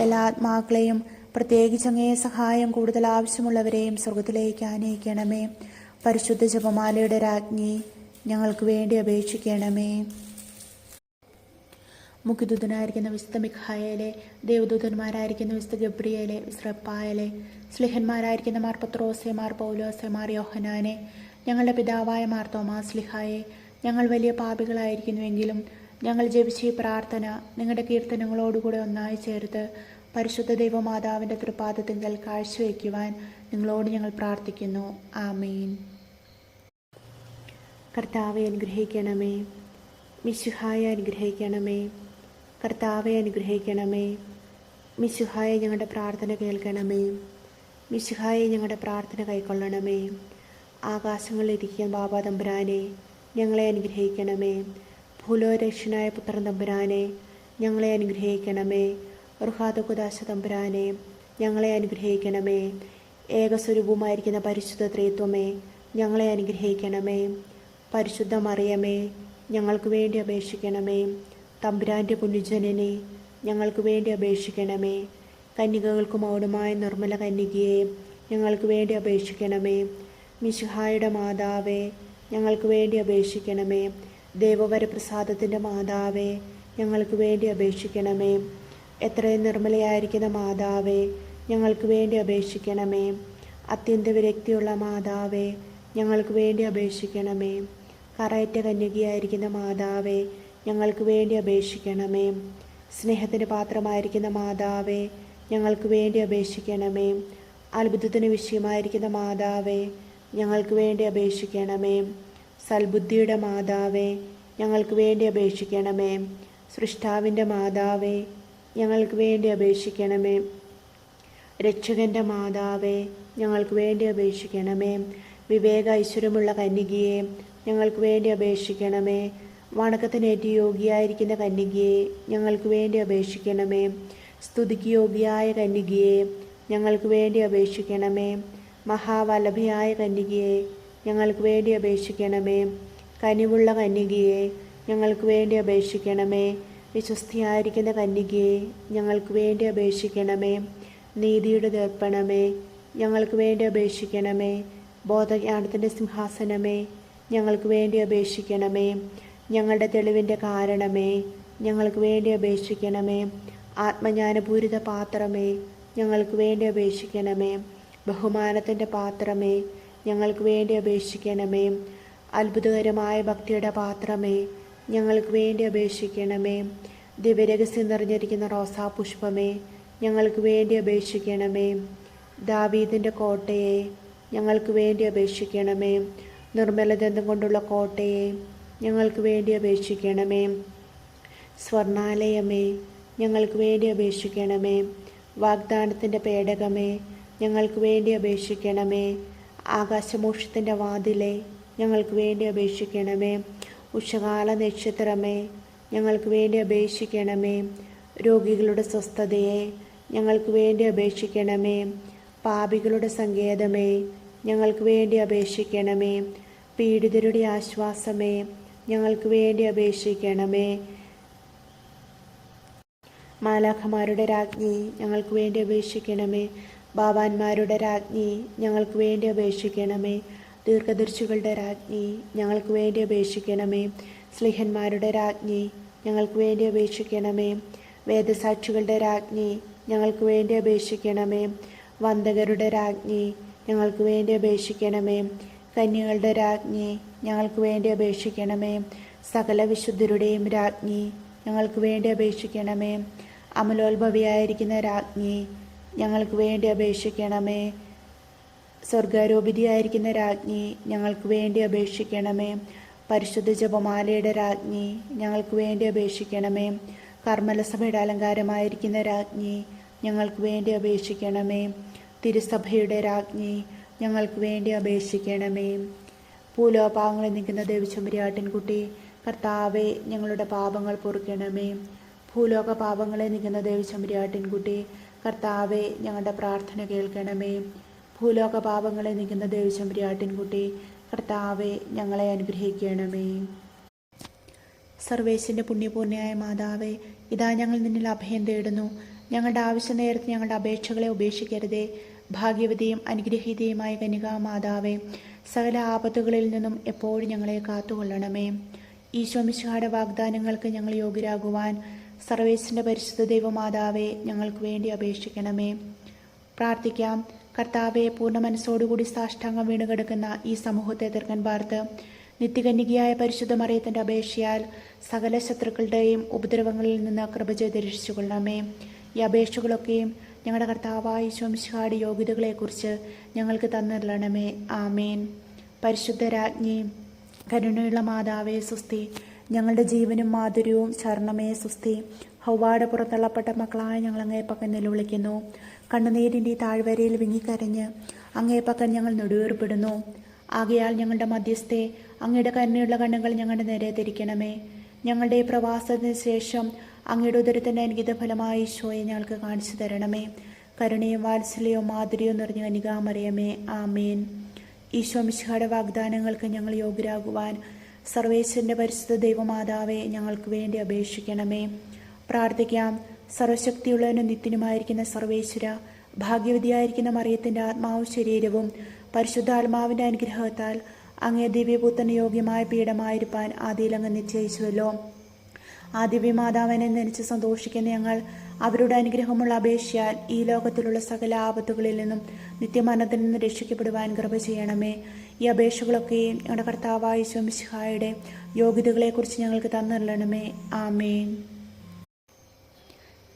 എല്ലാ ആത്മാക്കളെയും, പ്രത്യേകിച്ച് അങ്ങേ സഹായം കൂടുതൽ ആവശ്യമുള്ളവരെയും സ്വർഗത്തിലേക്ക് ആനയിക്കണമേ. പരിശുദ്ധ ജപമാലയുടെ രാജ്ഞി, ഞങ്ങൾക്ക് വേണ്ടി അപേക്ഷിക്കണമേ. മുഖ്യദൂതനായിരിക്കുന്ന വിശുദ്ധ മിഖായേലെ, ദേവദൂതന്മാരായിരിക്കുന്ന വിശുദ്ധ ഗബ്രിയേലെ, വിശ്രപ്പായലെ, സ്ലിഹന്മാരായിരിക്കുന്ന മാർ പത്രോസെ, മാർ പൗലോസെ, മാർ യോഹനാനെ, ഞങ്ങളുടെ പിതാവായ മാർ തോമാസ് സ്ലിഹായെ, ഞങ്ങൾ വലിയ പാപികളായിരിക്കുന്നുവെങ്കിലും ഞങ്ങൾ ജപിച്ച ഈ പ്രാർത്ഥന നിങ്ങളുടെ കീർത്തനങ്ങളോടുകൂടെ ഒന്നായി ചേർത്ത് പരിശുദ്ധ ദൈവമാതാവിൻ്റെ തൃപ്പാദത്തിങ്കൽ കാഴ്ചവെക്കുവാൻ നിങ്ങളോട് ഞങ്ങൾ പ്രാർത്ഥിക്കുന്നു. ആമേൻ. കർത്താവെ അനുഗ്രഹിക്കണമേ. മിശിഹായെ അനുഗ്രഹിക്കണമേ. കർത്താവെ അനുഗ്രഹിക്കണമേ. മിശിഹായെ ഞങ്ങളുടെ പ്രാർത്ഥന കേൾക്കണമേ. മിശിഹായെ ഞങ്ങളുടെ പ്രാർത്ഥന കൈക്കൊള്ളണമേ. ആകാശങ്ങളിലിരിക്കുന്ന ബാബാ തമ്പുരാനെ, ഞങ്ങളെ അനുഗ്രഹിക്കണമേ. ഭൂലോരക്ഷനായ പുത്രൻ തമ്പുരാനെ, ഞങ്ങളെ അനുഗ്രഹിക്കണമേ. റുഹാദകുദാശ തമ്പുരാനെ, ഞങ്ങളെ അനുഗ്രഹിക്കണമേ. ഏകസ്വരൂപമായിരിക്കുന്ന പരിശുദ്ധ ത്രിത്വമേ, ഞങ്ങളെ അനുഗ്രഹിക്കണമേ. പരിശുദ്ധ മറിയമേ, ഞങ്ങൾക്ക് വേണ്ടി അപേക്ഷിക്കണമേ. തമ്പുരാൻ്റെ പുണ്യജനനെ, ഞങ്ങൾക്ക് വേണ്ടി അപേക്ഷിക്കണമേ. കന്യകകൾക്ക് മൗനമായ നിർമ്മല കന്യകയെ, ഞങ്ങൾക്ക് വേണ്ടി അപേക്ഷിക്കണമേ. മിശിഹായുടെ മാതാവേ, ഞങ്ങൾക്ക് വേണ്ടി അപേക്ഷിക്കണമേ. ദേവവരപ്രസാദത്തിൻ്റെ മാതാവേ, ഞങ്ങൾക്ക് വേണ്ടി അപേക്ഷിക്കണമേ. എത്രയും നിർമ്മലയായിരിക്കുന്ന മാതാവേ, ഞങ്ങൾക്ക് വേണ്ടി അപേക്ഷിക്കണമേ. അത്യന്ത വിരക്തിയുള്ള മാതാവേ, ഞങ്ങൾക്ക് വേണ്ടി അപേക്ഷിക്കണമേ. കറയറ്റ കന്യകയായിരിക്കുന്ന മാതാവേ, ഞങ്ങൾക്ക് വേണ്ടി അപേക്ഷിക്കണമേ. സ്നേഹത്തിന് പാത്രമായിരിക്കുന്ന മാതാവേ, ഞങ്ങൾക്ക് വേണ്ടി അപേക്ഷിക്കണമേ. അത്ഭുതത്തിന് വിഷയമായിരിക്കുന്ന മാതാവേ, ഞങ്ങൾക്ക് വേണ്ടി അപേക്ഷിക്കണമേ. സൽബുദ്ധിയുടെ മാതാവേ, ഞങ്ങൾക്ക് വേണ്ടി അപേക്ഷിക്കണമേ. സൃഷ്ടാവിൻ്റെ മാതാവേ, ഞങ്ങൾക്ക് വേണ്ടി അപേക്ഷിക്കണമേ. രക്ഷകൻ്റെ മാതാവേ, ഞങ്ങൾക്ക് വേണ്ടി അപേക്ഷിക്കണമേ. വിവേക ഐശ്വര്യമുള്ള കന്യകയെ, ഞങ്ങൾക്ക് വേണ്ടി അപേക്ഷിക്കണമേ. വണക്കത്തിനേറ്റ് യോഗ്യയായിരിക്കുന്ന കന്യകയെ, ഞങ്ങൾക്ക് വേണ്ടി അപേക്ഷിക്കണമേ. സ്തുതിക്ക് യോഗ്യയായ കന്യകയെ, ഞങ്ങൾക്ക് വേണ്ടി അപേക്ഷിക്കണമേ. മഹാവല്ലഭയായ കന്യകയെ, ഞങ്ങൾക്ക് വേണ്ടി അപേക്ഷിക്കണമേ. കനിവുള്ള കന്യകയെ, ഞങ്ങൾക്ക് വേണ്ടി അപേക്ഷിക്കണമേ. വിശ്വസ്തയായിരിക്കുന്ന കന്യകയെ, ഞങ്ങൾക്ക് വേണ്ടി അപേക്ഷിക്കണമേ. നീതിയുടെ ദർപ്പണമേ, ഞങ്ങൾക്ക് വേണ്ടി അപേക്ഷിക്കണമേ. ബോധജ്ഞാനത്തിൻ്റെ സിംഹാസനമേ, ഞങ്ങൾക്ക് വേണ്ടി അപേക്ഷിക്കണമേ. ഞങ്ങളുടെ തെളിവിൻ്റെ കാരണമേ, ഞങ്ങൾക്ക് വേണ്ടി അപേക്ഷിക്കണമേ. ആത്മജ്ഞാനപൂരിത പാത്രമേ, ഞങ്ങൾക്ക് വേണ്ടി അപേക്ഷിക്കണമേ. ബഹുമാനത്തിൻ്റെ പാത്രമേ, ഞങ്ങൾക്ക് വേണ്ടി അപേക്ഷിക്കണമേ. അത്ഭുതകരമായ ഭക്തിയുടെ പാത്രമേ, ഞങ്ങൾക്ക് വേണ്ടി അപേക്ഷിക്കണമേ. ദിവ്യരഹസ്യം നിറഞ്ഞിരിക്കുന്ന റോസാപുഷ്പമേ, ഞങ്ങൾക്ക് വേണ്ടി അപേക്ഷിക്കണമേ. ദാവീദിൻ്റെ കോട്ടയെ, ഞങ്ങൾക്ക് വേണ്ടി അപേക്ഷിക്കണമേ. നിർമ്മലദന്തം കൊണ്ടുള്ള കോട്ടയെ, ഞങ്ങൾക്ക് വേണ്ടി അപേക്ഷിക്കണമേ. സ്വർണാലയമേ, ഞങ്ങൾക്ക് വേണ്ടി അപേക്ഷിക്കണമേ. വാഗ്ദാനത്തിൻ്റെ പേടകമേ, ഞങ്ങൾക്ക് വേണ്ടി അപേക്ഷിക്കണമേ. ആകാശമോക്ഷത്തിൻ്റെ വാതിലെ, ഞങ്ങൾക്ക് വേണ്ടി അപേക്ഷിക്കണമേ. ഉഷകാല നക്ഷത്രമേ, ഞങ്ങൾക്ക് വേണ്ടി അപേക്ഷിക്കണമേ. രോഗികളുടെ സ്വസ്ഥതയെ, ഞങ്ങൾക്ക് വേണ്ടി അപേക്ഷിക്കണമേ. പാപികളുടെ സങ്കേതമേ, ഞങ്ങൾക്ക് വേണ്ടി അപേക്ഷിക്കണമേ. പീഡിതരുടെ ആശ്വാസമേ, ഞങ്ങൾക്ക് വേണ്ടി അപേക്ഷിക്കണമേ. മാലാഖമാരുടെ രാജ്ഞി, ഞങ്ങൾക്ക് വേണ്ടി അപേക്ഷിക്കണമേ. ബാബാന്മാരുടെ രാജ്ഞി, ഞങ്ങൾക്ക് വേണ്ടി അപേക്ഷിക്കണമേ. ദീർഘദർശികളുടെ രാജ്ഞി, ഞങ്ങൾക്ക് വേണ്ടി അപേക്ഷിക്കണമേ. സ്ലിഹന്മാരുടെ രാജ്ഞി, ഞങ്ങൾക്ക് വേണ്ടി അപേക്ഷിക്കണമേ. വേദസാക്ഷികളുടെ രാജ്ഞി, ഞങ്ങൾക്ക് വേണ്ടി അപേക്ഷിക്കണമേ. വന്ദകരുടെ രാജ്ഞി, ഞങ്ങൾക്ക് വേണ്ടി അപേക്ഷിക്കണമേ. കന്യകളുടെ രാജ്ഞി, ഞങ്ങൾക്ക് വേണ്ടി അപേക്ഷിക്കണമേ. സകല വിശുദ്ധരുടെയും രാജ്ഞി, ഞങ്ങൾക്ക് വേണ്ടി അപേക്ഷിക്കണമേ. അമലോത്ഭവിയായിരിക്കുന്ന രാജ്ഞി, ഞങ്ങൾക്ക് വേണ്ടി അപേക്ഷിക്കണമേ. സ്വർഗാരോപിതയായിരിക്കുന്ന രാജ്ഞി, ഞങ്ങൾക്ക് വേണ്ടി അപേക്ഷിക്കണമേ. പരിശുദ്ധ ജപമാലയുടെ രാജ്ഞി, ഞങ്ങൾക്ക് വേണ്ടി അപേക്ഷിക്കണമേ. കർമ്മലസഭയുടെ അലങ്കാരമായിരിക്കുന്ന രാജ്ഞി, ഞങ്ങൾക്ക് വേണ്ടി അപേക്ഷിക്കണമേ. തിരുസഭയുടെ രാജ്ഞി, ഞങ്ങൾക്ക് വേണ്ടി അപേക്ഷിക്കണമേ. ഭൂലോപാപങ്ങളെ നീക്കുന്ന ദേവചമ്പരിയാട്ടിൻകുട്ടി, കർത്താവെ, ഞങ്ങളുടെ പാപങ്ങൾ പൊറുക്കണമേ. ഭൂലോക പാപങ്ങളെ നീക്കുന്ന ദേവചമ്പരിയാട്ടിൻകുട്ടി, കർത്താവെ, ഞങ്ങളുടെ പ്രാർത്ഥന കേൾക്കണമേ. ഭൂലോക പാപങ്ങളെ നീക്കുന്ന ദേവചമ്പരിയാട്ടിൻകുട്ടി, കർത്താവെ, ഞങ്ങളെ അനുഗ്രഹിക്കണമേ. സർവേശ്വരൻ്റെ പുണ്യപൂർണ്ണയായ മാതാവേ, ഇതാ ഞങ്ങൾ നിന്നിൽ അഭയം തേടുന്നു. ഞങ്ങളുടെ ആവശ്യ നേരത്ത് ഞങ്ങളുടെ അപേക്ഷകളെ ഉപേക്ഷിക്കരുതേ. ഭാഗ്യവതിയും അനുഗ്രഹീതയുമായ കന്യകാമാതാവേ, സകല ആപത്തുകളിൽ നിന്നും എപ്പോഴും ഞങ്ങളെ കാത്തുകൊള്ളണമേ. ഈശോമിശിഹായുടെ വാഗ്ദാനങ്ങൾക്ക് ഞങ്ങൾ യോഗ്യരാകുവാൻ സർവേശ്വരൻ്റെ പരിശുദ്ധ ദൈവമാതാവേ, ഞങ്ങൾക്ക് വേണ്ടി അപേക്ഷിക്കണമേ. പ്രാർത്ഥിക്കാം. കർത്താവെ, പൂർണ്ണ മനസ്സോടുകൂടി സാഷ്ടാംഗം വീണുകിടക്കുന്ന ഈ സമൂഹത്തെ തീർക്കാൻ പാർത്ത് നിത്യകന്യകയായ പരിശുദ്ധ മറിയത്തിൻ്റെ അപേക്ഷയാൽ സകല ശത്രുക്കളുടെയും ഉപദ്രവങ്ങളിൽ നിന്ന് കൃപ ചെയ്ത് രക്ഷിച്ചുകൊള്ളണമേ. ഈ അപേക്ഷകളൊക്കെയും ഞങ്ങളുടെ കർത്താവായ ഈശോമിശിഹായുടെ യോഗ്യതകളെക്കുറിച്ച് ഞങ്ങൾക്ക് തന്നിരണമേ. ആമേൻ. പരിശുദ്ധ രാജ്ഞി, കരുണയുള്ള മാതാവേ സുസ്തി. ഞങ്ങളുടെ ജീവനും മാധുര്യവും ശരണമേ സുസ്തി. ഹൗവാടെ പുറത്തള്ളപ്പെട്ട മക്കളായ ഞങ്ങൾ അങ്ങേപ്പക്കൻ നിലവിളിക്കുന്നു. കണ്ണുനീരിൻ്റെ ഈ താഴ്വരയിൽ വിങ്ങിക്കരഞ്ഞ് അങ്ങേപ്പക്കൻ ഞങ്ങൾ നെടുവേർപ്പെടുന്നു. ആകയാൽ ഞങ്ങളുടെ മധ്യസ്ഥെ, അങ്ങയുടെ കരുണയുള്ള കണ്ണുകൾ ഞങ്ങളുടെ നേരെ തിരിക്കണമേ. ഞങ്ങളുടെ ഈ പ്രവാസത്തിന് ശേഷം അങ്ങയുടെ ഉദരത്തിൻ്റെ അനുഗീത ഫലമായ ഈശോയെ ഞങ്ങൾക്ക് കാണിച്ചു തരണമേ. കരുണയും വാത്സല്യവും മാധുര്യവും നിറഞ്ഞ കന്യകാമറിയമേ, ആമേൻ. ഈശോ മിശിഹായുടെ വാഗ്ദാനങ്ങൾക്ക് ഞങ്ങൾ യോഗ്യരാകുവാൻ സർവേശ്വരൻ്റെ പരിശുദ്ധ ദൈവമാതാവെ, ഞങ്ങൾക്ക് വേണ്ടി അപേക്ഷിക്കണമേ. പ്രാർത്ഥിക്കാം. സർവശക്തിയുള്ളവനും നിത്യനുമായിരിക്കുന്ന സർവേശ്വര, ഭാഗ്യവതിയായിരിക്കുന്ന മറിയത്തിൻ്റെ ആത്മാവും ശരീരവും പരിശുദ്ധാത്മാവിൻ്റെ അനുഗ്രഹത്താൽ അങ്ങേ ദിവ്യപുത്രന് യോഗ്യമായ പീഠമായിരിക്കാൻ ആദിയിൽ അങ്ങ് നിശ്ചയിച്ചുവല്ലോ. ആ ദിവ്യമാതാവിനെ നനച്ച് സന്തോഷിക്കുന്ന ഞങ്ങൾ അവരുടെ അനുഗ്രഹമുള്ള അപേക്ഷയാൽ ഈ ലോകത്തിലുള്ള സകല ആപത്തുകളിൽ നിന്നും നിത്യമരണത്തിൽ നിന്ന് രക്ഷിക്കപ്പെടുവാൻ കൃപ ചെയ്യണമേ. ഈ അപേക്ഷകളൊക്കെയും ഞങ്ങളുടെ കർത്താവായ ഈശോ മിശിഹായുടെ യോഗ്യതകളെക്കുറിച്ച് ഞങ്ങൾക്ക് തന്നരുളണമേ. ആമേൻ.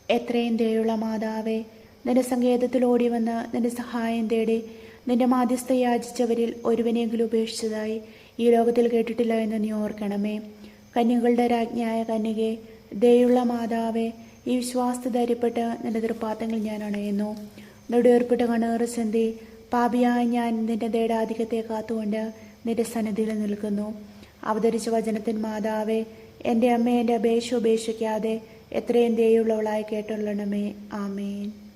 എത്രയും ദയുള്ള മാതാവേ, നിന്റെ സങ്കേതത്തിൽ ഓടി വന്ന് നിന്റെ സഹായം തേടി നിന്റെ മാധ്യസ്ഥ യാചിച്ചവരിൽ ഒരുവനെങ്കിലും ഉപേക്ഷിച്ചതായി ഈ ലോകത്തിൽ കേട്ടിട്ടില്ല എന്ന് നീ ഓർക്കണമേ. കന്യകളുടെ രാജ്ഞിയായ കന്യകെ, ദയുള്ള മാതാവേ, ഈ വിശ്വാസത്തെ ധൈര്യപ്പെട്ട് നിന്റെ തൃപ്പാദങ്ങൾ ഞാൻ അണയുന്നു. നെടുവേർപ്പിട്ട കണ്ണേറ് ചിന്തി പാപിയായ ഞാൻ നിന്റെ ദയാധിക്യത്തെ കാത്തുകൊണ്ട് നിന്റെ സന്നിധിയിൽ നിൽക്കുന്നു. അവതരിച്ച വചനത്തിൻ മാതാവേ, എൻ്റെ അമ്മ എൻ്റെ അപേക്ഷ ഉപേക്ഷിക്കാതെ എത്രയും ദയുള്ളവളായി കേട്ടുള്ളണമേ. ആമേൻ.